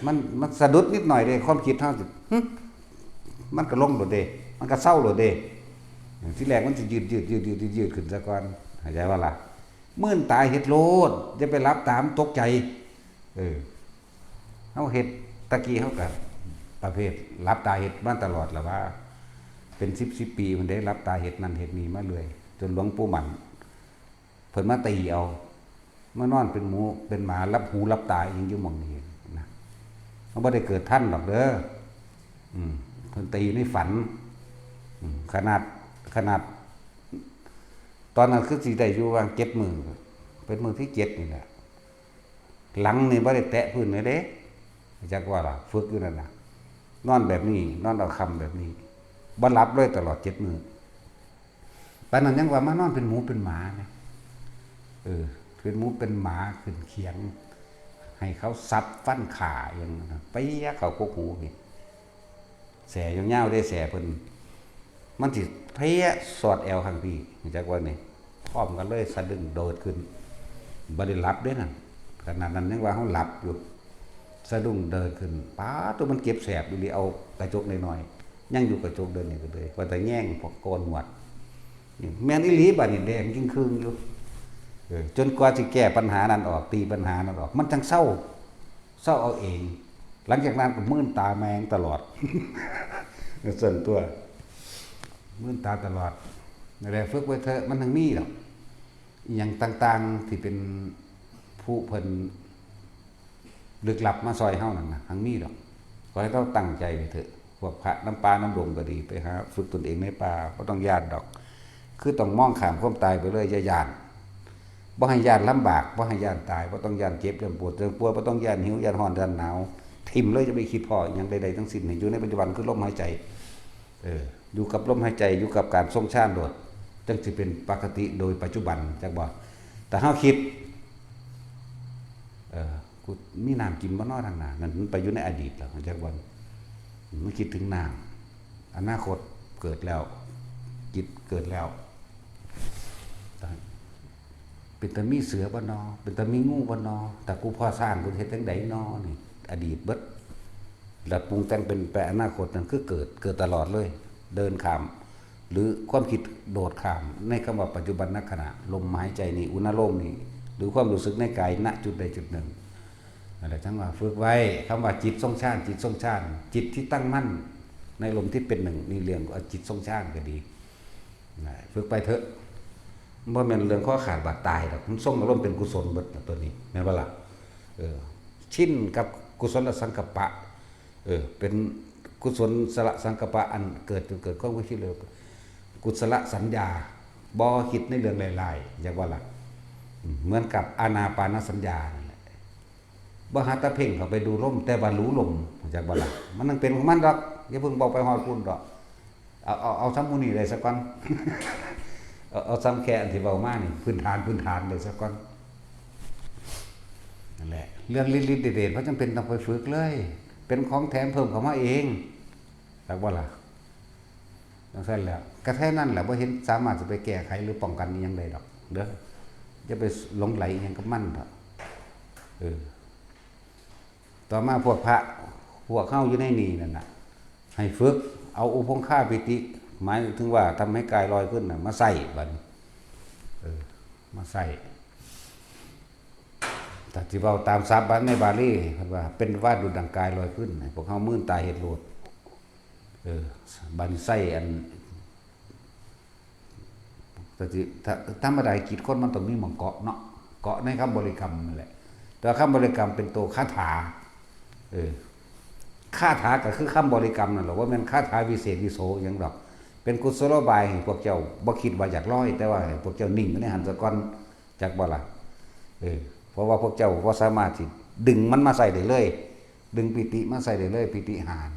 มันสะดุดนิดหน่อยเด้ความคิดเฮาสิมันก็ลงโลดเด้มันก็เศร้าโลดเด้ทีแรกมันสิยืดขึ้นซะก่อนเข้าใจว่าล่ะมื่นตายเฮ็ดโลดอย่าไปรับตามตกใจเฮาเฮ็ดตะกี้เฮาก็ประเภทรับตาเฮ็ดมาตลอดล่ะว่าเป็น10 ปีมันได้รับตาเฮ็ดนั่นเฮ็ดนี่มาเรื่อยจนหลวงปู่หมันเพิ่นมาตีเอามานอนเป็นหมูเป็นหมารับหูรับตาอย่างอยู่หม่องนี้นะมันบ่ได้เกิดท่านดอกเด้อเพิ่นตีในฝันขนาดตอนนั้นคือสิได้อยู่วาง7 มื้อเป็นมื้อที่7นี่แหละหลังนี่บ่ได้แตะพื้นเลยเด้จักว่าล่ะฝึกอยู่นั่นน่ะนอนแบบนี้นอนเอาค่ำแบบนี้บ่หลับเลยตลอด7 มื้อปานนั้นยังว่ามานอนเป็นหมูเป็นหมานะเป็นหมูเป็นหมาขึ้นเขียงให้เขาซับฟันขาอย่างนั้นไปยะเขากกหูนี่แสยาวๆได้แสเพิ่นมันสิเทะสอดแอวข้างพี่จักว่านี่พร้อมกันเลยสะดึงโดดขึ้นบ่ได้หลับเด้นั่นขนาดนั้นยังว่าเฮาหลับอยู่สะดุ้งเดินขึ้นป๊าตัวมันเก็บแสบอยู่ดิเอากระจกน้อยๆยังอยู่กระจกเดินนี่ก็เลยว่าแต่แย่งพวกโกนหนวดแม่นอีหลีบัดนี้แดงยิ่งครึ่งอยู่จนกว่าสิแก้ปัญหานั้นออกตีปัญหานั้นออกมันจังเศร้าเอาเองหลังจากนั้นก็มื่นตาแมงตลอด ส่วนตัวมื่นตาตลอดนั่นแหละฝึกไว้เถอะมันทั้งมีดอกอย่างต่างๆที่เป็นผู้เพิ่นลึกลับมาซอยเฮานั่นน่ะทั้งมีดอกขอให้เราตั้งใจไว้เถอะพวกพระน้ำปลาน้ำดงก็ดีไปหาฝึกตนเองในป่าบ่ต้องญาติดอกคือต้องมองข้ามความตายไปเลยอย่าญาติบ่ให้ญาติลำบากบ่ให้ญาติตายบ่ต้องญาติเจ็บจนปวดบ่ต้องญาติหิวญาติร้อนญาติหนาวทิ่มเลยจะไปคิดพออย่างใดๆทั้งสิ้นให้อยู่ในปัจจุบันคือลมหายใจ อยู่กับลมหายใจอยู่กับการทรงชาติโดดจังสิเป็นปกติโดยปัจจุบันจักบ่แต่เฮาคิดกูมีน้ำกินบ่น้อทางหน้านั่นมันไปอยู่ในอดีตแล้วจักบ่มันคิดถึงน้ำอนาคตเกิดแล้วจิตเกิดแล้วเป็นตามีเสือบ่นอเป็นตามีงูบ่นอแต่กูพอสร้างกูเฮ็ดจังได๋นอนี่อดีตเบิดแล้วปรุงแต่งเป็นไปอนาคตนั่นคือเกิดตลอดเลยเดินข้ามหรือความคิดโดดข้ามในคำว่าปัจจุบันขณะลมหายใจนี่อุณโลมนี่หรือความรู้สึกในกายณจุดใดจุดหนึ่งนั่นแหละทั้งว่าฝึกไว้คำว่าจิตทรงชาติจิตทรงชาติจิตที่ตั้งมั่นในลมที่เป็นหนึ่งนี่เรื่องจิตทรงชาติก็ดีฝึกไปเถอะบ่แม่นเรื่องข้อขาดบาดตายดอกมันทรงอารมณ์เป็นกุศลเบิดตัวนี้แม่นบ่ล่ะชินกับกุศลสังกัปปะเป็นกุศลสละสังกัปปะอันเกิดความคิดเลยกุศลสัญญาบ่คิดในเรื่องหลายๆอย่างว่าล่ะเหมือนกับอานาปานสัญญานั่นแหละบ่หาตะเพ่งเข้าไปดูลมแต่ว่ารู้ลมอย่างว่าล่ะมันนั่งเป็นของมันดอกอย่าเพิ่งบอกไปฮอดพุ่นดอกเอาซ้ำมูนี่ได้สักก่อนเอาซ้ำแค่อันที่เว้ามานี่พื้นฐานเลยสักก่อนนั่นแหละเรื่องลิดๆเด็ดๆเพราะจำเป็นต้องไปฝึกเลยเป็นของแถมเพิ่มเข้ามาเองแต่ว่าล่ะดังนั้นแล้วกระแทนั้นแหละบ่เห็นสามารถจะไปแก้ไขหรือป้องกันอีหยังได้ดอกเด้อจะไปหลงไหลอีหยังกับมันเถอะต่อมาพวกพระพวกเข้าอยู่ในนี่นั่นน่ะให้ฝึกเอาอุปงค่าปิติหมายถึงว่าทำให้กายลอยขึ้นน่ะมาใส่บัดนี้มาใส่แต่ที่เว้าตามศัพท์ในบาลีเพิ่นว่าเป็นว่าดุจดังกายลอยขึ้นพวกเฮามื่นตาเฮ็ดโลดบัดนี้ใส่อันแต่ที่ธรรมดากิจคนมันต้องมีหม่องเกาะเนาะเกาะในคำบริกรรมนั่นแหละแต่คำบริกรรมเป็นตัวคาถาคาถาก็คือคำบริกรรมนั่นแหละว่ามันคาถาวิเศษวิโสอย่างดอกเป็นกุศโลบายให้พวกเจ้าบ่คิดว่าอยากลอยแต่ว่าพวกเจ้านิ่งอยู่ในหันสะก่อนจักบ่ล่ะเพราะว่าพวกเจ้าบ่สามารถที่ดึงมันมาใส่ได้เลยดึงปิติมาใส่ได้เลยปิติหาร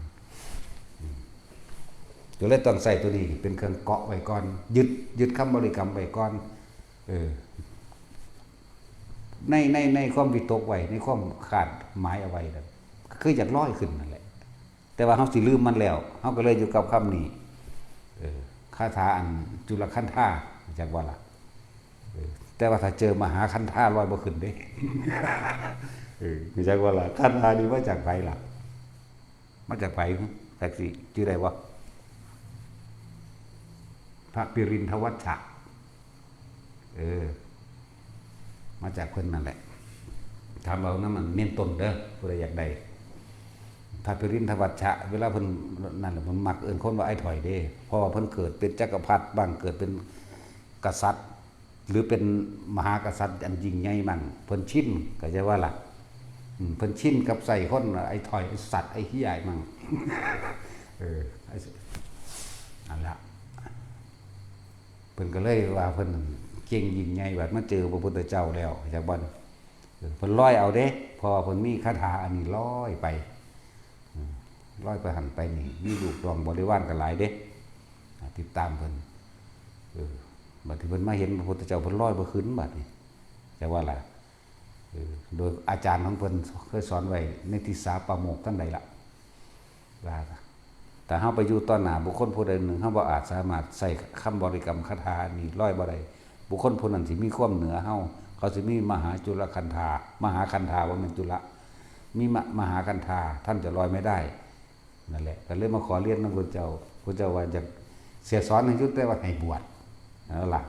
ก็เลยต้องใส่ตัวนี้เป็นเครื่องเกาะไว้ก่อนยึดคำบริกรรมไว้ก่อนในความวิตกไว้ในความขาดหมายเอาไว้คืออยากลอยขึ้นนั่นแหละแต่ว่าเฮาสิลืมมันแล้วเฮาก็เลยอยู่กับคำนี้คาถาอันจุลคันธาจักว่าล่ะแต่ว่าถ้าเจอมหาคันธาลอยบ่ขึ้นเด้จักว่าล่ะคันธานี่มาจากไผล่ะมาจากไผจักสิชื่อใดวะพระปิรินทวัชชะมาจากเพิ่นนั่นแหละถามเอานั้นมันเน้นต้นเด้อผู้ใดอยากได้พระปิรินทวัชชะเวลาเพิ่นนั่นแหละมันมักเอิ้นคนว่าไอ้ถอยเด้เพราะว่าเพิ่นเกิดเป็นจักรพรรดิบ้างเกิดเป็นกษัตริย์หรือเป็นมหากษัตริย์อันยิ่งใหญ่มั่งเพิ่นชินก็จะว่าล่ะเพิ่นชินกับใส่คนไอ้ถอยไอ้สัตว์ไอ้ขี้ใหญ่มั่งนั่นล่ะเพิ่นก็เลยว่าเพิ่นเก่งยิ่งใหญ่บัดมาเจอพระพุทธเจ้าแล้วจากบ่เพิ่นลอยเอาเด้พอเพิ่นมีคาถาอันนี้ลอยไปหันไปนี่มีลูกรองบริวารกันหลายเด้ติดตามเพิ่นบัดที่เพิ่นมาเห็นพระพุทธเจ้าเพิ่นลอยบ่ขึ้นบัดนี่จะว่าล่ะโดยอาจารย์ของเพิ่นเคยสอนไว้ในทิสาปาโมกข์ทั้งใดล่ะว่าแต่เฮาไปอยู่ต่อหน้าบุคคลผู้ใดหนึ่งเฮาบ่อาจสามารถใส่คำบริกรรมคาถานี้ลอยบ่ได้บุคคลผู้นั้นสิมีความเหนือเฮาเขาสิมีมหาจุลคันธามหาคันธาบ่แม่นจุลมีมหาคันธาท่านจะลอยไม่ได้นั่นแหละก็เลยมาขอเรียนนำพระเจ้าว่าจะเสียสอนให้ยุติแต่ว่าให้บวชนั่นล่ะ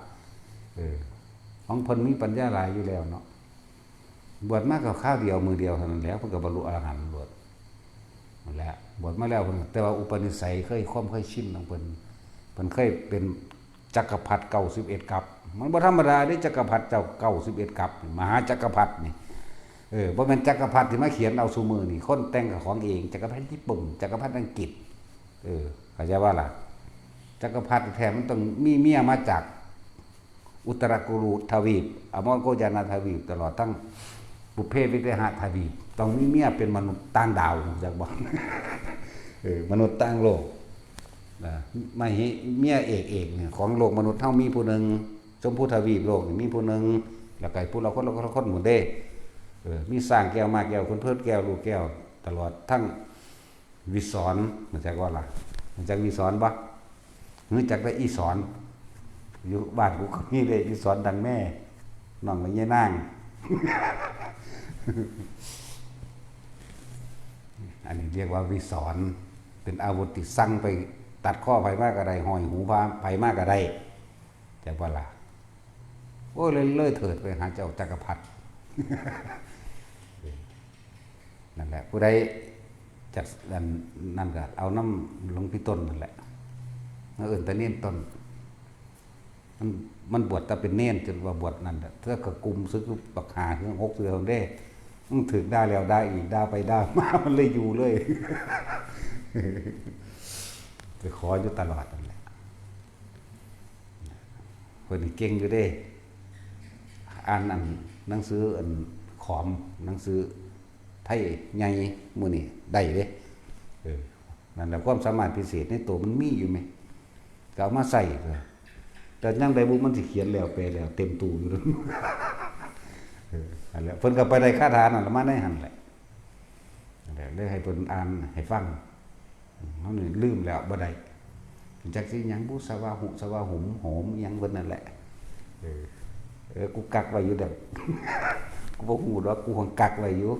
ของเพิ่นมีปัญญาหลายอยู่แล้วเนาะบวชมาก็คราวเดียวมือเดียวเท่านั้นแล้วเพิ่นก็บรรลุอรหันต์บวชนั่นแหละบวชมาแล้วเพิ่นแต่ว่าอุปนิสัยเคยชินของเพิ่นเคยเป็นจักรพรรดิ91กัปมันบ่ธรรมดาเด้จักรพรรดิเจ้า91กัปมหาจักรพรรดินี่บ่แม่นจักรพรรดิที่มาเขียนเอาซุมือนี่คนแต่งกับของเองจักรพรรดิญี่ปุ่นจักรพรรดิอังกฤษเข้าใจว่าล่ะจักรพรรดิแท้มันต้องมีเมียมาจากอุตรกุรุทวีปอมรโกยานาทวีปตลอดทั้งบุพเพวิเทหทวีปต้องมีเมียเป็นมนุษย์ต่างดาวจักบ่มนุษย์ต่างโลก ไม่เมียเอกเนี่ยของโลกมนุษย์เฮามีผู้หนึงชมพูทวีปโลกนี่มีผู้หนึงแล้วก็ผู้เราคนหมดเด้มีสร้างแก้วมาแก้วคนเพิ่นแก้วลูกแก้วตลอดทั้งวิสรมันจักว่าล่ะมันจักวิสรบ่รู้จักได้อีสรอยู่บ้านกูก็มีเลยอีสรดังแม่น้องก็ยายนางอันนี้เรียกว่าวิสรเป็นอาวุธที่สั่งไปตัดข้อไฟมากกระไดห้อยหูไฟมากกระไดจักว่าล่ะโอ้ยเลยเถิดไปหาเจ้าจักรพรรดินั่นแหละผู้ใดจัดนั่นก็เอาน้ำหลวงพี่ต้นนั่นแหละอื่นแต่เน้นต้นมันบวชแต่เป็นเน้นจนว่าบวชนั่นเท่ากับกุมซึกปักหาเครื่อง6 เดือนได้มันถึงได้แล้วได้อีกได้ไปได้มามันเลยอยู่เลยไปขออยู่ตลอดนั่นแหละคนเก่งอยู่ได้อ่านหนังสือขอมหนังสือไทยใหญ่มื้อนี้ได้เด้นั่นแหละความสามารถพิเศษในตัวมันมีอยู่ไหมก็เอามาใส่แต่ยังใดบุมันสิเขียนแล้วแปลแล้วเต็มตู้อยู่นั่นนั่นแหละเพิ่นก็ไปได้คาถานั่นละมาได้หั่นแหละนั่นแหละเลยให้เพิ่นอ่านให้ฟังเฮานี่ลืมแล้วบ่ได้จักสิหยังบุสวาหุสวาหุมโหมหยังเพิ่นนั่นแหละกูกักไว้อยู่เด้อกูบ่ฮู้ดอกกูคงกักไว้อยู่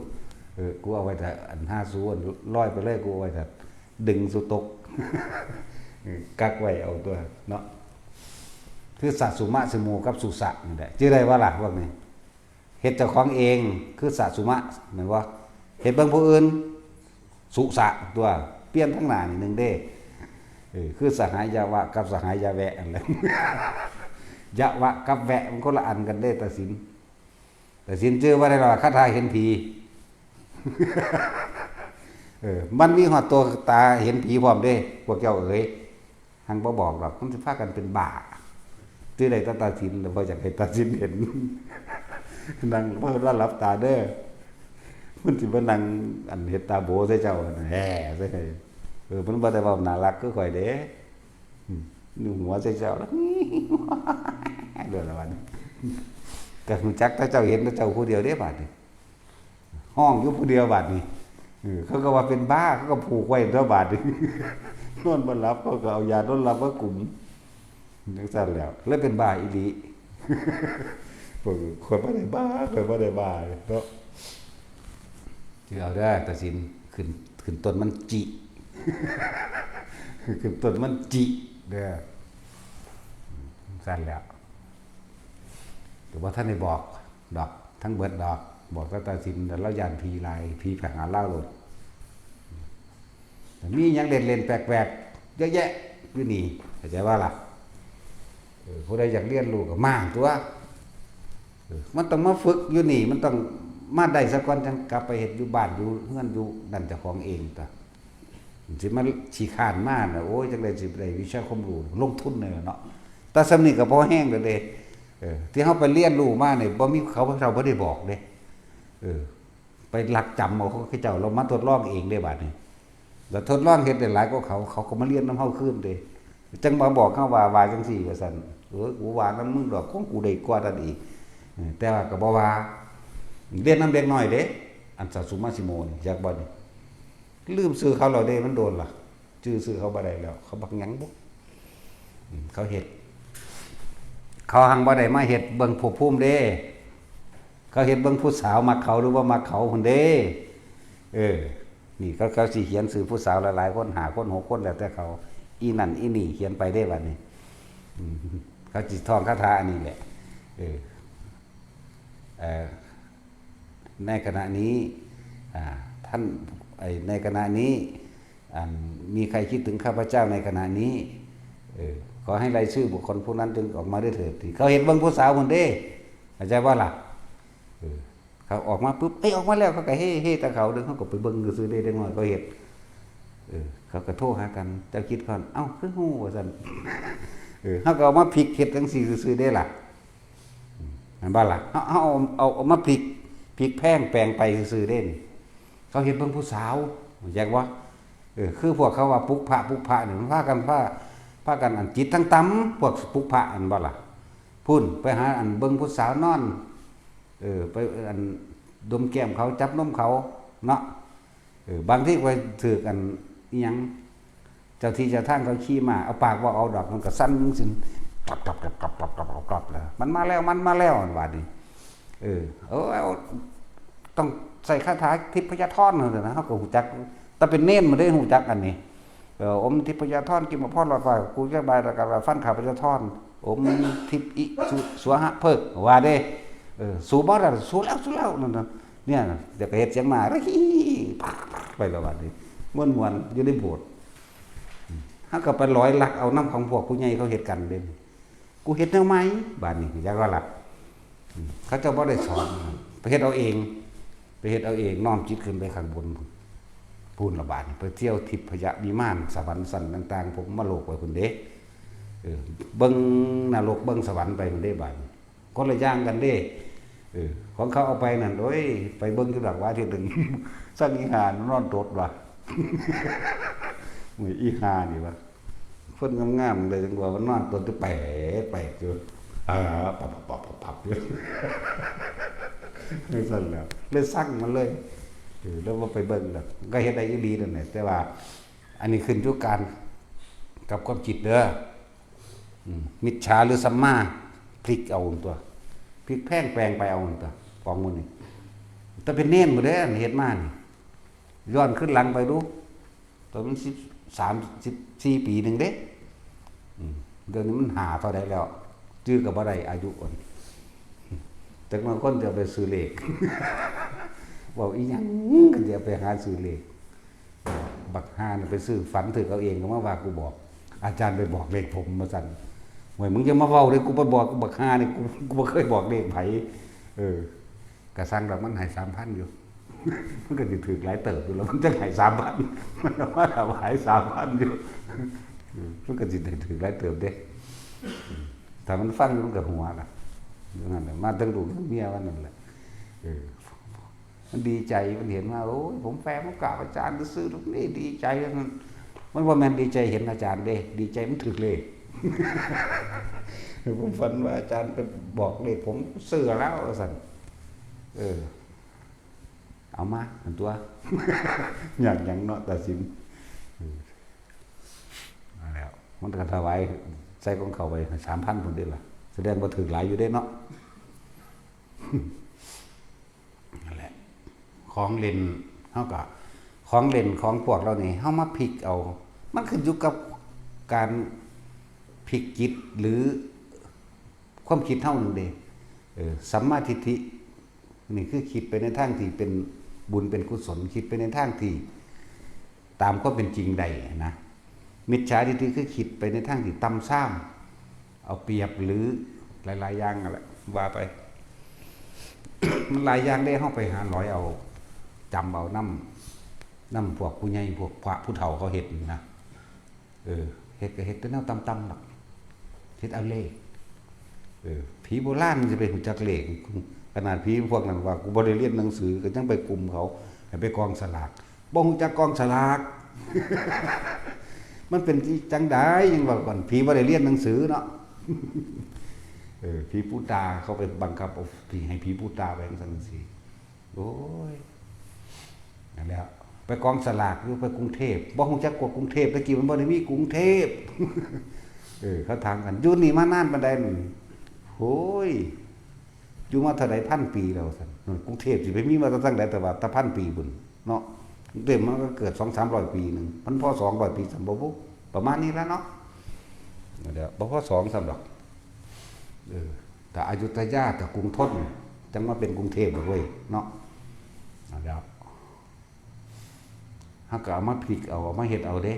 กูเอาไว้แต่อัน50อันร้อยไปเลยกูเอาไว้แต่ดึงสุตกกักไว้เอาตัวเนาะคือสัตสุมะสมูกับสุสะนี่แหละชื่อได้ว่าล่ะว่าไงเฮ็ดเจ้าของเองคือสัตสุมะหมายว่าเฮ็ดเบิ่งผู้อื่นสุสะตัวเปลี่ยนทั้งหน้านี่นึงเด้คือสหายาวะกับสหายาแวะอันนั้นยะวะกับแวะมันคนละอันกันเด้ตัดสินชื่อว่าได้ล่ะคาถาเห็นผีมันมีหอดตัวตาเห็นผีพร้อมเด้พวกเจ้าเอ๋ยหังบ่บอกหรอกมันสิพากันเป็นบ้าตื้อใดตาสินแล้วบ่อยากให้ตาสินเห็นนั่งเพิ่นว่าหลับตาเด้อมันสิบ่นั่งอันเฮ็ดตาโบใส่เจ้าแฮ่ใส่มันบ่ได้เว้าน่ารักคือข่อยเด้นูหัวใส่เจ้าแล้วเด้อละวันก็ฮู้จักถ้าเจ้าเห็นเจ้าผู้เดียวเด้บาดนี้ห้องอยู่ผู้เดียวบาดนี้เขาก็ว่าเป็นบ้าเขาก็ผูกไว้เท่าบาดนี้นอนบ่หลับเขาก็เอายานอนหลับมากลุ่มจังซั่นแล้วเลยเป็นบ้าอีหลีคนบ่ได้บ้าคนบ่ได้บ้าเนาะที่เอาได้ตัดสินขึ้นต้นมันจิขึ้นต้นมันจิเด้อซั่นแล้วแต่ว่าท่านได้บอกดอกทั้งเบิดดอกบอกตัดสินแล้วย่านผีลายผีแผงหาเล่าโลดมีหยังเล่นแปลกๆเยอะแยะอยู่นี่เข้าใจว่าล่ะผู้ใดอยากเรียนรู้ก็มาตัวมันต้องมาฝึกอยู่นี่มันต้องมาได้สักก่อนจังกลับไปเฮ็ดอยู่บ้านอยู่เฮือนอยู่นั่นเจ้าของเองตะสิมาขี้คร้านมาน่ะโอ้ยจังได๋สิได้วิชาความรู้ลงทุนเนาะแต่สำนี้ก็พอแห้งแล้วเด้ที่เฮาไปเรียนรู้มาเนี่ยบ่มีเขาบ่ได้บอกเด้ไปหลักจำเอาเขาเจ้าเรามาทดลองเองได้บาดนี้แล้วทดลองเฮ็ดได้หลายกว่าเขาก็มาเรียนนำเฮาคืนเด้จังมาบอกเฮาว่าจังซี่ว่าซั่นกูว่านํมึงดอกของกูได้กว่านั้นอีกแต่ว่าก็บ่ว่าเรียนนำเด็กน้อยเด้อันสัสุมาสิโมนจากบ่นี่ลืมชื่อเขาแล้วเด้มันโดนล่ะชื่อเขาบ่ได้แล้วเขาบักหยังบ่เขาเฮ็ดเขาหังบ่ได้มาเฮ็ดเบิ่งผู้ภูมิเด้เขาเฮ็ดเบิ่งผู้สาวมักเขาหรือว่ามักเขาพุ่นเด้นี่เขาสิเขียนชื่อผู้สาวหลายๆคน5คน6คนแล้วแต่เขาอีนั่นอีนี่เขียนไปได้บัดนี้เขาสิท่องคาถาอันนี้แหละในขณะนี้ท่านในขณะนี้มีใครคิดถึงข้าพเจ้าในขณะนี้ขอให้รายชื่อบุคคลผู้นั้นจงออกมาด้วยเถิดเขาเห็นเบิ่งผู้สาวคนเด้เข้าใจว่าล่ะเขาออกมาปุ๊บออกมาแล้วเขาก็เฮ้แต่เขาเดินเขาก็ไปเบิ่งซื้อได้น้อยเขาเห็นเขาก็โทรหากันเจ้าคิดก่อนเอ้าคือฮู้ว่าซั่นเขาก็เอามาพลิกเฮ็ดจังซี่ซื่อๆได้ล่ะนั่นบ่ล่ะเอามาพลิกแพงแปลงไปซื่อๆเด้เขาเห็นเบิ่งผู้สาวอยากว่า คือพวกเขาว่าปลุกพระนี่มันพากันอันจิตทั้งต่ำพวกปลุกพระอันบ่ล่ะพุ่นไปหาอันเบิ่งผู้สาวนอนไปอันดมแก้มเขาจับนมเขาเนาะบางที่ไปถือกันอีหยังเจ้าที่เจ้าทางเขาขี้มาเอาปากว่าเอาดอกมันก็สั่นสิกลับแล้วมันมาแล้วว่าดิเอาต้องใส่คาถาทิพยธรนั่นนะเฮาก็ฮู้จักแต่เป็นเน้นมาได้ฮู้จักอันนี้อมทิพยธรกินมาพรหลอดไฟกูจะบายแล้วก็ฟันขาพยธรอมทิพอิสุหะเพิกว่าเด้สูบ่ล่ะสูแล้วนั่นเนี่ยเดี๋ยวก็เฮ็ดเสียงมาไปแล้วบัดนี้ม่วนๆอยู่ในโบสถ์เฮาก็ไปร้อยลักเอาน้ำของพวกผู้ใหญ่เขาเฮ็ดกันเด้กูเฮ็ดแนวใหม่บัดนี้อยากว่าล่ะเขาเจ้าบ่ได้สอนไปเฮ็ดเอาเองน้อมจิตขึ้นไปข้างบนพูนระบาดไปเที่ยวทิพยวิมานสวรรค์สันต่างๆผมมาโลกไว้พุ่นเด้เบิ่งนรกเบิ่งสวรรค์ไปพุ่นเด้บัดคนละอย่างกันเด้ของเขาเอาไปนั่นโอ้ยไปเบิ่งอยู่ดอกว่าที่นึงสักอีหานนอนตดว่ะมื้ออีหานี่ว่ะคนงามๆเลยจังว่ามันนอนตดแปลกอยู่ปับอยู่ไม่สั่นแล้วเลยสั่งมันเลยแล้วว่าไปเบิ่งแล้วก็เฮ็ดได้อีหลีนั่นแหละแต่ว่าอันนี้ขึ้นอยู่การกับความจิตเด้อมิจฉาหรือสัมมาพลิกเอาตัวพลิกแพงแปลงไปเอาตัวของมื้อนี้แต่เป็นเน้นบ่ได้เฮ็ดมานี่ย้อนขึ้นหลังไปดูตอนมัน14ปีนึงเด้เดี๋ยวนี้มันหาเท่าใดแล้วจื้อก็บ่ได้อายุอ่อนแต่บางคนจะไปซื้อเลขบอกอีหยังก็จะไปหาซื้อเลขบักฮาไปซื้อฝันถึกเอาเองก็มาว่ากูบอกอาจารย์ไปบอกเลขผมมาสั่นหวยมึงจะมาเว้าเลยกูไปบอกบักฮานี่กูบ่เคยบอกเลขไผกระสั่งดอกมันให้ 3,000 อยู่มันก็สิถึกหลายเติบอยู่แล้วมันจะให้ 3,000 มันว่าถวาย 3,000 อยู่มันก็สิได้ถึกหลายเติบเด้ถ้ามันฟังมันก็หัวล่ะนั่นแหละมาตั้งลูกเมียวันนั่นแหละมันดีใจมันเห็นว่าโอ้ยผมแฝงมากราบอาจารย์ซื้อตรงนี้ดีใจมันว่าแม่นดีใจเห็นอาจารย์เด้ดีใจมันถึกเลยผมฝันว่าอาจารย์ไปบอกเลขผมซื้อแล้วสั่นเอามาอันตัวอย่างเนาะตัดสินมาแล้วมันก็ถวายใส่ของเขาไป 3,000 พุ่นเด้ล่ะแสดงว่าถึกหลายอยู่เด้เนาะนั่นแหละของเล่นเฮาก็ของเล่นของพวกเรานี่เฮามาพลิกเอามันขึ้นอยู่กับการพลิกจิตหรือความคิดเฮานึงเด้สัมมาทิฏฐินี่คือคิดไปในทางที่เป็นบุญเป็นกุศลคิดไปในทางที่ตามความเป็นจริงใดนะมิจฉาทิฏฐิคือคิดไปในทางที่ต่ำทรามเอาเปรียบหรือหลายๆอย่างนั่นแหละว่าไป มันหลายอย่างได้เฮาไปหาร้อยเอาจำเอาน้ำพวกผู้ใหญ่พวกพระผู้เฒ่าเขาเฮ็ดนะเฮ็ดก็เฮ็ดแต่แนวต่ำๆหรอกเฮ็ดเอาเลขผีโบราณมันจะไปฮู้จักเลขขนาดผีพวกนั้นว่ากูบ่ได้เรียนหนังสือก็ยังไปกลุ่มเขาให้ไปกองสลากบ่ฮู้จักกองสลาก มันเป็นจังได๋ยังว่าก่อนผีบ่ได้เรียนหนังสือเนาะ ผีปูตาเขาไปบังคับเอาผีให้ผีปูตาไปจังซี่โอ้ยนั่นแหละไปกองสลากอยู่ไปกรุงเทพบ่ฮู้จักกว่ากรุงเทพตะกี้มันบ่ได้มีกรุงเทพ เขาถามกันอยู่นี่มานานปานใดนั่นโอ้ยอยู่มาเท่าใดพันปีแล้วซั่นกรุงเทพสิไปมีมาตั้งแต่แต่ว่าตะพันปีพุ่นเนาะกรุงเทพมันก็เกิด 2-300 ปีนึงมันพอ200 ปีซั่นบ่บุประมาณนี้แล้วเนาะเดี๋ยวบ่พอ2ซั่นดอกแต่อยุธยาแต่กรุงธนจังมาเป็นกรุงเทพเว้ยเนาะนะครับเฮาก็เอามาพลิกเอามาเฮ็ดเอาเด้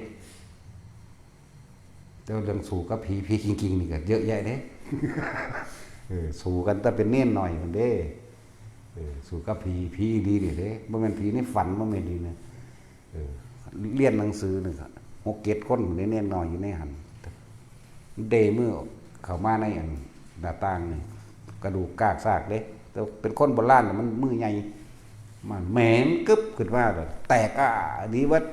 แต่เรื่องสู้กับผีจริงๆนี่ก็เยอะแยะเด้ สู้กันแต่เป็นเน้นหน่อยมันเด้สู้กับผีดีนี่เด้บ่แม่นผีในฝันบ่แม่นดีนะเรียนหนังสือนี่ก็6-7 คนเน้นหน่อยอยู่ในหันเดมื้อเข้ามาในอันหน้าต่างนี่กระดูกกากซากเด้แต่เป็นคนโบราณมันมือใหญ่มันแหมนกึบขึ้นมาแตกดีวัด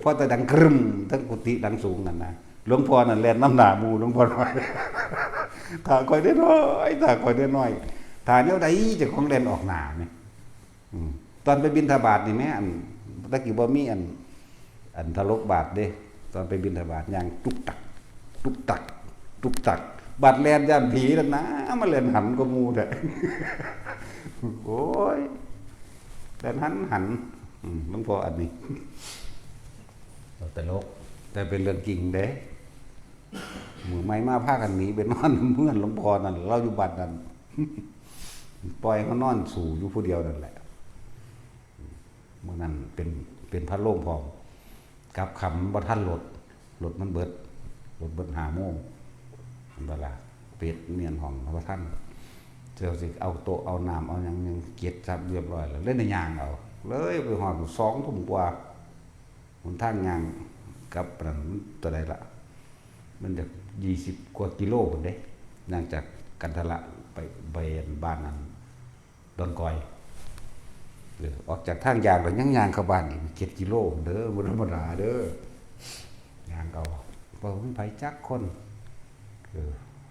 พอแต่ดังกรึมทั้งกุฏิดังสูงนั่นนะหลวงพ่อนั่นแล่นน้ำหนาหมู่หลวงพ่อน้อยถ้าคอยได้น้อยถ้าคอยได้น้อยถ้าแนวใดเจ้าของแล่นออกหน้านี่ตอนไปบิณฑบาตนี่แม่อันตะกี้บ่มีอันทะลกบาทเด้ตอนไปบิณฑบาตย่างตุกตักตุกตักตุกตักบาดแล่นย่านผีนั่นนะมันแล่นหันก็หมู่แท้โอ้ยแล่นหันหลวงพ่ออันนี้ตลกแต่เป็นเรื่องจริงเด้มือไม้มาพากันหนีไปนอนเพื่อนหลวงพ่อนั่นเราอยู่บัดนั้นปล่อยเขานอนสู่อยู่ผู้เดียวนั่นแหละเมื่อนั้นเป็นพัดลมพร้อมกับคำบ่ทันรถมันเบิด5 โมงเวลาเป็ดเนียนห้องบ่ทันเจ้าสิเอาโต๊ะเอาน้ำเอาหยังเก็บจับเรียบร้อยแล้วเล่นในยางเอาเลยไปฮอด2 ทุ่มกว่าหนทางยางกับนั่นตัวใดละมันจะ20 กว่ากิโลพุ่นเด้หลังจากกันทละไปบ้านนั้นดอนกอยออกจากทางยางแล้วยังยางเข้าบ้านอีก7 กิโลเด้อบ่ธรรมดาเด้อยางเอาบ่มีไผจักคน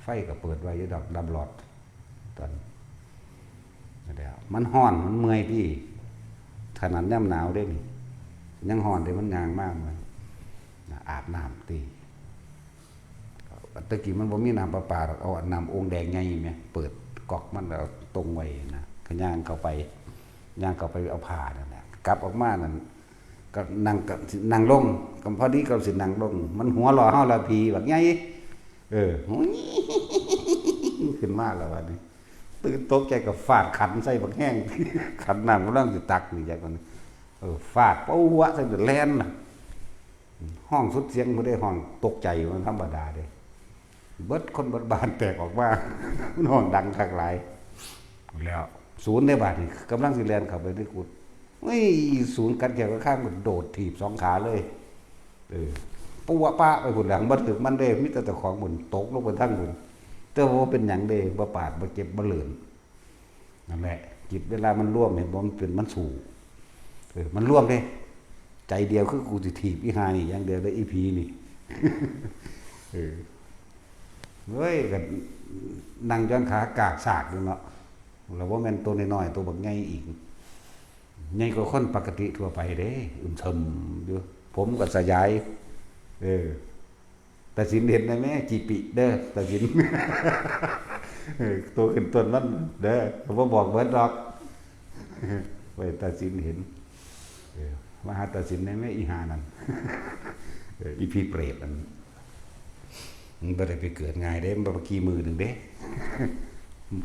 ไฟก็เปิดไว้อยู่ดับหลอดตอนนั่นแหละมันร้อนมันเมื่อยที่ขนาดยามหนาวเด้นี่ยังร้อนเด้มันยางมากมันอาบน้ำตีตะกี้มันบ่มีน้ำประปาเอาน้ำองค์แดงใหญ่แม่เปิดก๊อกมันแล้วตรงไว้นะก็ย่างเข้าไปเอาผ้านั่นแหละกลับออกมานั่นก็นั่งลงก็พอดีก็สินั่งลงมันหัวรอเฮาละผีบักใหญ่ขึ้นมาแล้วบัดนี้ตื่นตกใจก็ฟาดขันใส่บักแห้งขันน้ำกำลังสิตักนี่จักมันฟาดเป้าหัวใส่แล่นน่ะห้องสุดเสียงบ่ได้ห้องตกใจมันธรรมดาเด้เบิดคนบานแตกออกมามันห้องดังคักหลายแล้วศูนย์ในบาดนี่กำลังสิแล่นเข้าไปในกุฏศูนย์กันแก้วข้างมันโดดถีบ2 ขาเลยปัวปะไปพุ่นหลังบ่ถึกมันเด้มีแต่เจ้าของหมุนตกลงไปทั้งพุ่นแต่ว่าเป็นหยังเด้บ่ปาดบ่เจ็บบ่เลื่อนนั่นแหละจิตเวลามันร่วมเห็นบ่มันเป็นมันสู่มันร่วมเด้ใจเดียวคือกูสิถีบอีหานี่อย่างเดียวเลยอีผีนี่เฮ้ยก็นั่งย้อนขากากสากอยู่เนาะแล้วว่าแม่นตัวน้อยๆตัวบักใหญ่อีกใหญ่กว่าคนปกติทั่วไปเด้ซึมอยู่ผมก็สยายแต่สินเห็นได้แม่จีปิเด้อแต่สินตัวขึ้นต้นมันเด้อผมบ่บอกเบิดดอกไว้แต่สินเห็นมหาตัดสินในแม่อีหานั่นอีพีเปรตนั่นมันบ่ได้ไปเกิดง่ายเด้มันบ่กี่มือนึงเด้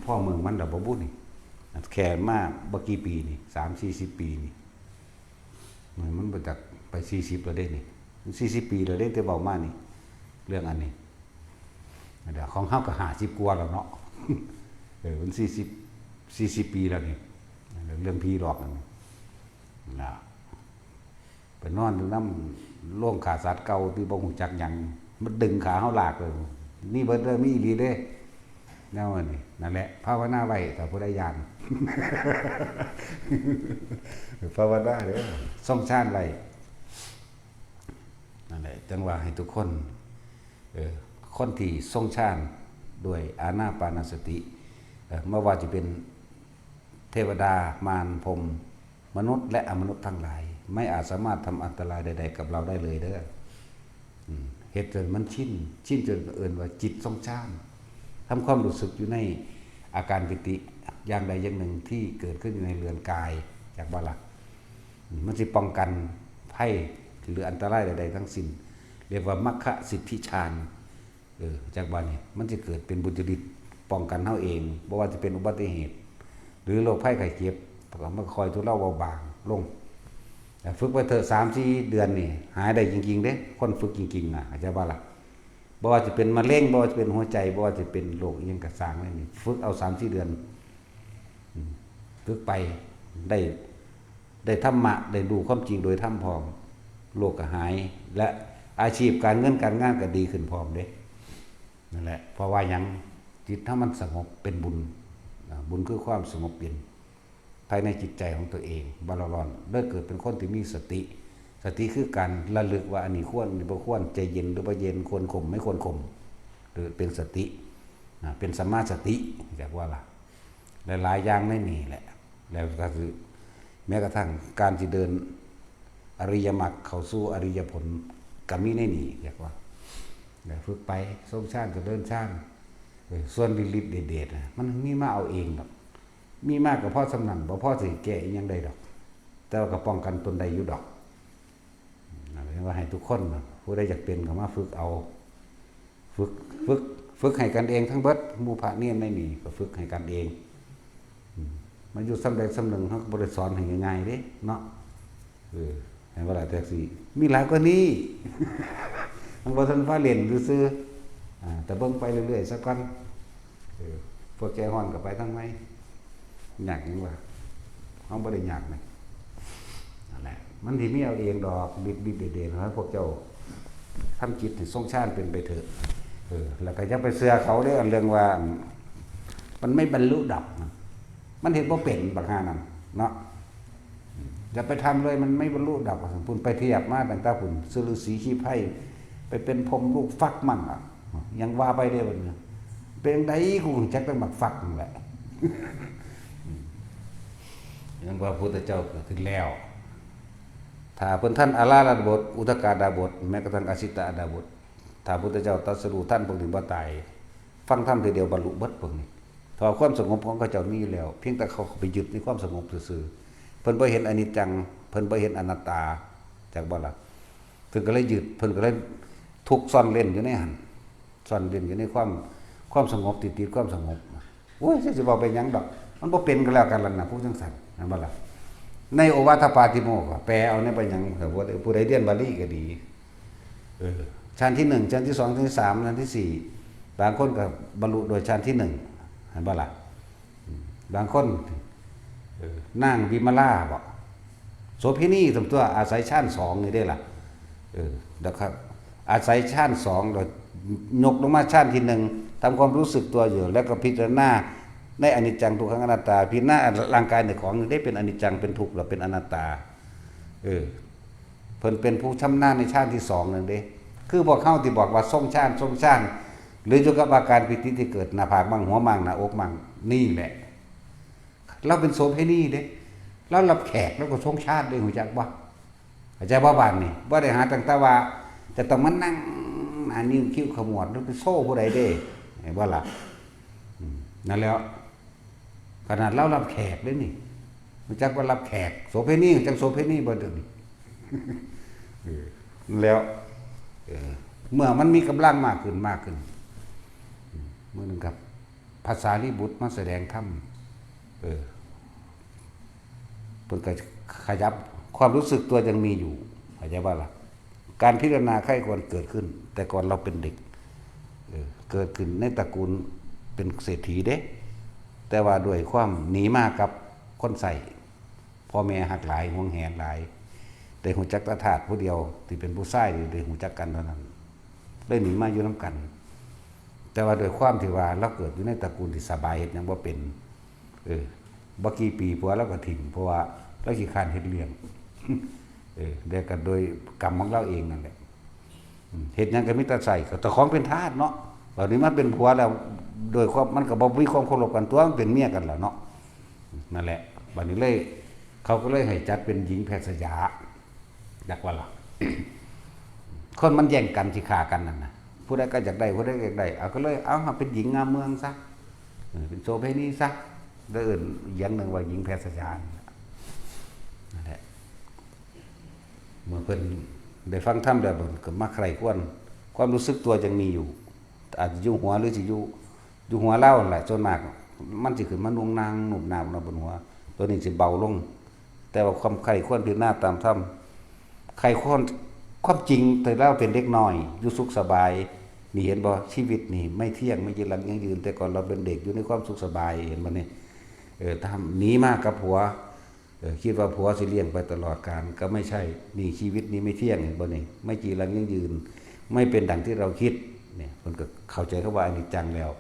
พ่อเมืองมันดอกบ่บุญนี่แค่มาบ่กี่ปีนี่30-40 ปีนี่มันบ่จักไป40แล้วเด้นี่40 ปีแล้วเด้แต่เว้ามานี่เรื่องอันนี้เดี๋ยวของเฮาก็50 กว่าแล้วเนาะมัน40 ปีแล้วนี่เรื่องผีหลอกนั่นนะไปนอนอยู่น้ำโล่งขาสัตว์เก่าที่บ่ฮู้จักหยังมันดึงขาเฮาลากเลยนี่เบิดเด้อมีอีหลีเด้แนวนี้นั่นแหละภาวนาไว้ถ้าผู้ใดญาณภาวนาเด้อส่งชาติไว้นั่นแหละจังว่าให้ทุกคนคนที่ทรงฌานด้วยอานาปานสติไม่ว่าจะเป็นเทวดามารพรหมมนุษย์และอมนุษย์ทั้งหลายไม่อาจสามารถทำอันตรายใดๆกับเราได้เลยเด้อเหตุจนมันชินจนเอิ้นว่าจิตทรงฌานทำความรู้สึกอยู่ในอาการปิติอย่างใดอย่างหนึ่งที่เกิดขึ้นในเรือนกายจากบาลักมันสิป้องกันภัยหรืออันตรายใดๆทั้งสิ้นเรียกว่ามัคคะสิทธิฌานจากบ้านนี้มันจะเกิดเป็นบุญจริตป้องกันเฮาเองบ่ว่าจะเป็นอุบัติเหตุหรือโรคภัยไข้เจ็บก็มาคอยทุเลาเบาบางลงฝึกไปเถอะ 3-4 เดือนนี่หายได้จริงๆเด้คนฝึกจริงๆน่ะจะว่าล่ะบ่ว่าจะเป็นมะเร็งบ่ว่าจะเป็นหัวใจบ่ว่าจะเป็นโรคอีหยังก็สร้างนี่ฝึกเอา 3-4 เดือนฝึกไปได้ธรรมะได้ดูความจริงโดยธรรมพร้อมโรคก็หายและอาชีพการเงินการงานก็ดีขึ้นพร้อมเด้นั่นแหละเพราะว่าหยังจิตถ้ามันสงบเป็นบุญบุญคือความสงบเย็นภายในจิตใจของตัวเองบาลอนได้เกิดเป็นคนที่มีสติ สติคือการระลึกว่าอันนี้ควรหรือบ่ควรใจเย็นหรือบ่เย็นควรข่มไม่ควรข่มหรือเป็นสติเป็นสัมมาสติเรียกว่าล่ะหลายๆอย่างในนี่แหละแล้วก็คือแม้กระทั่งการที่เดินอริยมรรคเข้าสู่อริยผลก็มีในนี่เรียกว่าฝึกไปทรงฌานก็เดินฌานส่วนฤทธิ์เดชๆมันมีมาเอาเองดอกมีมากก็พอสำนันบ่พอสิแก้อีหยังได้ดอกแต่ว่าก็ป้องกันตนได้อยู่ดอกนั่นแปลว่าให้ทุกคนผู้ใดอยากเป็นก็มาฝึกเอาฝึกให้กันเองทั้งเบิดหมู่พระเนียนไม่มีก็ฝึกให้กันเองมันอยู่สำใดสำหนึ่งเขาก็บ่ได้สอนให้ง่ายๆเด้เนาะให้ว่าแต่สิมีหลายกว่านี้มันบ่ทันฟ้าเล่นซื่อแต่เบิ่งไปเรื่อยๆสักก่อนพวกแกฮ้อนก็ไปทางไหนยากจังว่าเฮาบ่ได้ยากนะนั่นแหละมันสิมีเอาเองดอกบิดๆเด่นๆให้พวกเจ้าทำจิตให้ทรงฌานเป็นไปเถอะแล้วก็อย่าไปเชื่อเขาเรื่องว่ามันไม่บรรลุดับมันเห็นบ่เป็นบางหานั่นเนาะอย่าไปทำเลยมันไม่บรรลุดับพุ่นไปเทียบมาตั้งแต่พุ่นซื้อฤาษีขี้ไผ่ไปเป็นพรหมลูกฟักมั่งยังว่าไปได้บ่เนี่ยเป็นไดกูจักต้องมักฟักนั่นแหละยังว่าพุทธเจ้าเกิดขึ้นแล้วถ้าเพิ่นท่านอาราลดาบทอุทกาดาบทแม้กระทั่งอสิตาดาบทถ้าพุทธเจ้าตรัสรู้ท่านพวกนี้บ่ตายฟังธรรมทีเดียวบรรลุเบิดพวกนี้เพราะความสงบของเขาเจ้ามีแล้วเพียงแต่เขาไปยึดในความสงบซื่อๆเพิ่นบ่เห็นอนิจจังเพิ่นบ่เห็นอนัตตาจักบ่ล่ะเพิ่นก็เลยยึดเพิ่นก็เลยทุกข์ซ่อนเล่นอยู่ในหันซ่อนเล่นอยู่ในความสงบติดความสงบโอ้ยสิบ่ไปหยังดอกมันบ่เป็นก็แล้วกันล่ะนะผู้จังซั่นนั่นบ่ล่ะในโอวาทปาติโมกข์แปลเอาในไปหยังผู้ใดเรียนบาลีก็ดีชั้นที่1ชั้นที่2ชั้นที่3ชั้นที่4บางคนก็บรรลุโดยชั้นที่1เห็นบ่ล่ะบางคนนางวิมลาบ่โสเภณีสมตัวอาศัยชั้น2นี่ได้ล่ะแล้วครับอาศัยชั้น2โดยยกลงมาชั้นที่1ทำความรู้สึกตัวอยู่แล้วก็พิจารณาในอนิจจังทุกขังอนัตตาพิจารณาร่างกายในของได้เป็นอนิจจังเป็นทุกข์หรือเป็นอนัตตาเพิ่นเป็นผู้ชำนาญในชั้นที่2นั่นเด้คือพวกเขาที่บอกว่าทรงฌานหรืออยู่กับอาการปิติที่เกิดหน้าผากมั่งหัวมั่งหน้าอกมั่งนี่แหละเราเป็นโสเภณีเด้เรารับแขกแล้วก็ทรงฌานได้หูจักบ่เข้าใจบ่บานนี่บ่ได้หาตั้งแต่ว่าจะต้องมานั่งอันนี้คิ้วขมวดหรือไปโซ่ผู้ใดเด้เห็นบ่ล่ะนั่นแล้วขนาดเรารับแขกเด้นี่หูจักว่ารับแขกโสเภณีจังโสเภณีบ่เด้นี่แล้วเมื่อมันมีกำลังมากขึ้นเมื่อนึงครับภาษาลีบุตรมาแสดงธรรมเพิ่นก็ขยับความรู้สึกตัวยังมีอยู่เข้าใจบ่ล่ะการพิจารณาใครควรเกิดขึ้นแต่ก่อนเราเป็นเด็กเกิดขึ้นในตระกูลเป็นเศรษฐีเด้แต่ว่าด้วยความหนีมากับคนใส่พ่อแม่หักหลายห่วงแหนหลายได้หูจักตาถาดผู้เดียวที่เป็นผู้ชายได้หูจักกันเท่านั้นเลยหนีมาอยู่นำกันแต่ว่าโดยความที่ว่าเราเกิดอยู่ในตระกูลที่สบายเฮ็ดหยังบ่เป็นบ่กี่ปีผัวเราก็ทิ้งเพราะว่าเราขี้คร้านเฮ็ดเรื่องได้ก็โดยกรรมของเราเองนั่นแหละเฮ็ดหยังก็มีแต่ใส่ก็แต่ของเป็นทาสเนาะบัดนี้มันเป็นผัวแล้วโดยความมันก็บ่มีความเคารพกันตัวมันเป็นเมียกันแล้วเนาะนั่นแหละบัดนี้เลยเขาก็เลยให้จัดเป็นหญิงแพทย์สยาอยากว่าล่ะคนมันแย่งกันสิฆ่ากันนั่นน่ะผู้ใดก็อยากได้ผู้ใดก็อยากได้เอาก็เลยเอาเป็นหญิงงามเมืองซะเป็นโสเภณีซะแล้วอื่นอย่างนึงว่าหญิงแพทย์สยานั่นแหละเมื่อเพิ่นได้ฟังธรรมแล้วก็มาใคร่ควรความรู้สึกตัวยังมีอยู่อาจจะอยู่หัวหรือสิอยู่หัวเล่าแหละส่วนมากมันสิขึ้นมานุ่งนางหนุบหนาวบนหัวตัวนี้สิเบาลงแต่ว่าความใคร่ควรพิจารณาตามธรรมใครความจริงแต่เราเป็นเด็กน้อยอยู่สุขสบายนี่เห็นบ่ชีวิตนี่ไม่เที่ยงไม่ยืนหลังยังยืนแต่ก่อนเราเป็นเด็กอยู่ในความสุขสบายเห็นบ่นี่ทำหนีมากับผัวคิดว่าผัวสิเลี้ยงไปตลอดกาลก็ไม่ใช่นี่ชีวิตนี้ไม่เที่ยงเห็นบ่นี่ไม่จีรังยังยืนไม่เป็นดังที่เราคิดเนี่ยเพิ่นก็เข้าใจคำว่าอนิจจังแล้ว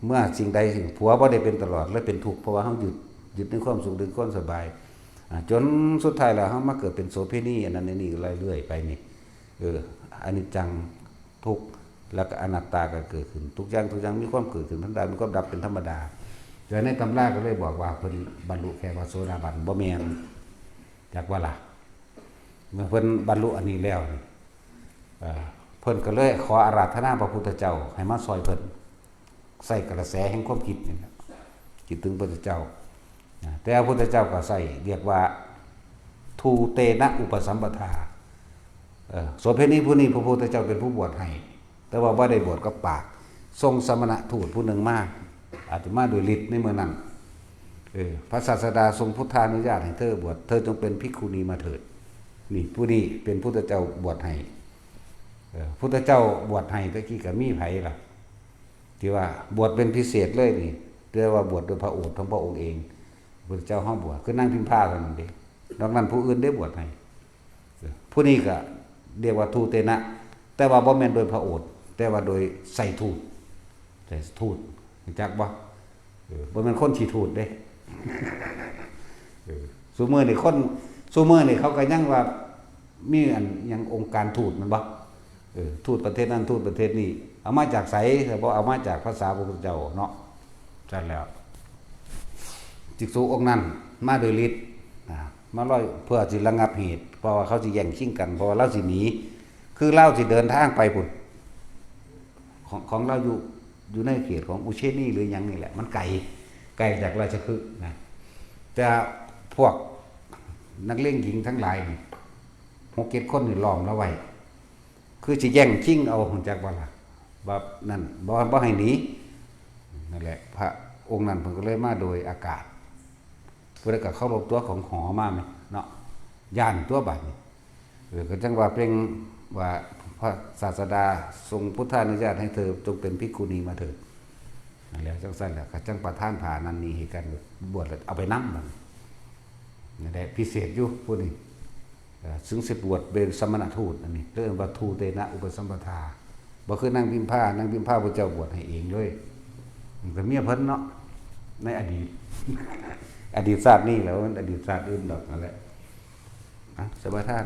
เมื่อสิ่งใดผัวบ่ได้เป็นตลอดและเป็นทุกข์เพราะว่าเฮายึดในความสุขในความสบาย จนสุดท้ายแล้วเฮามาเกิดเป็นโสเภณีอันนั้นอันนี้เรื่อยๆไปนี่อนิจจังทุกข์แล้วก็อนัตตาก็เกิดขึ้นทุกอย่างมีความเกิดขึ้นธรรมดามีความดับเป็นธรรมดาแต่ในตำราก็เลยบอกว่าเพิ่นบรรลุแค่ว่าโสดาบันบ่แม่นจักว่าล่ะเมื่อเพิ่นบรรลุอันนี้แล้วเพิ่นก็เลยขออาราธนาพระพุทธเจ้าให้มาซอยเพิ่นใส่กระแสแห่งความคิดนี่แหละคิดถึงพระพุทธเจ้าแต่พระพุทธเจ้าก็ใส่เรียกว่าทูเตนะอุปสัมปทาโสเภณีผู้นี้พระพุทธเจ้าเป็นผู้บวชให้แต่ว่าบ่ได้บวชกับปากทรงสมณทูตผู้หนึ่งมาอาจจะมาโดยฤทธิ์ในเมื่อนั้นพระศาสดาทรงพุทธานุญาตให้เธอบวชเธอจงเป็นภิกขุณีมาเถิดนี่ผู้นี้เป็นพุทธเจ้าบวชให้พุทธเจ้าบวชให้ตะกี้ก็มีไผล่ะที่ว่าบวชเป็นพิเศษเลยนี่เรียกว่าบวชโดยพระโอษฐ์ของพระองค์เองพุทธเจ้าห้องบวชคือนั่งพิมพ์ผ้ากันนั่นเองนอกนั้นผู้อื่นได้บวชให้ผู้นี้ก็เรียกว่าทูเตนะแต่ว่าบ่แม่นโดยพระโอษฐ์แต่ว่าโดยใส่ทูตแต่ทูตจักบ่บ่แม่นคนขี้ทูตเด้ซุมื้อนี่คนซุมื้อนี่เขาก็ยังว่ามีอันยังองค์การทูตมันบ่ทูตประเทศนั้นทูตประเทศนี้เอามาจากไสแต่บ่เอามาจากภาษาพระพุทธเจ้าเนาะใช่แล้วภิกษุองค์นั้นมาโดยฤทธิ์มาร้อยเพื่อสิระงับเหตุเพราะว่าเขาสิแย่งชิงกันเพราะว่าเราสิหนีคือเราสิเดินทางไปพุ่นของเราอยู่ในเขตของอุเชนีหรือหยังนี่แหละมันไกลจากราชคฤห์นะแต่พวกนักเลงหญิงทั้งหลายนี่6-7 คนนี่ล้อมเราไว้คือสิแย่งชิงเอาจากว่าล่ะแบบนั้นบ่ให้หนีนั่นแหละพระองค์นั้นเพิ่นก็เลยมาโดยอากาศเพื่อก็เข้ารบตัวของหอมามั้ยเนาะย่านตัวบัดนี้ก็จังว่าเป็นว่าพระศาสดาทรงพุทธานุญาตให้เธอจงเป็นภิกขุณีมาเถิดนั่นแหละจังซั่นแหละก็จังประทานผ่านั้นนี้ให้กันบวชแล้วเอาไปนำมันนั่นแหละพิเศษอยู่ผู้นี้ซึ่งสิบวชเป็นสมณทูตอันนี้เรื่องว่าทูเตนะอุปสัมปทาบ่คือนั่งพิมพ์ผ้าพระเจ้าบวชให้เองเลยมันก็เมียเพิ่นเนาะในอดีต อดีตชาตินี้แล้วอดีตชาติอื่นดอกนั่นแหละสบายท่าน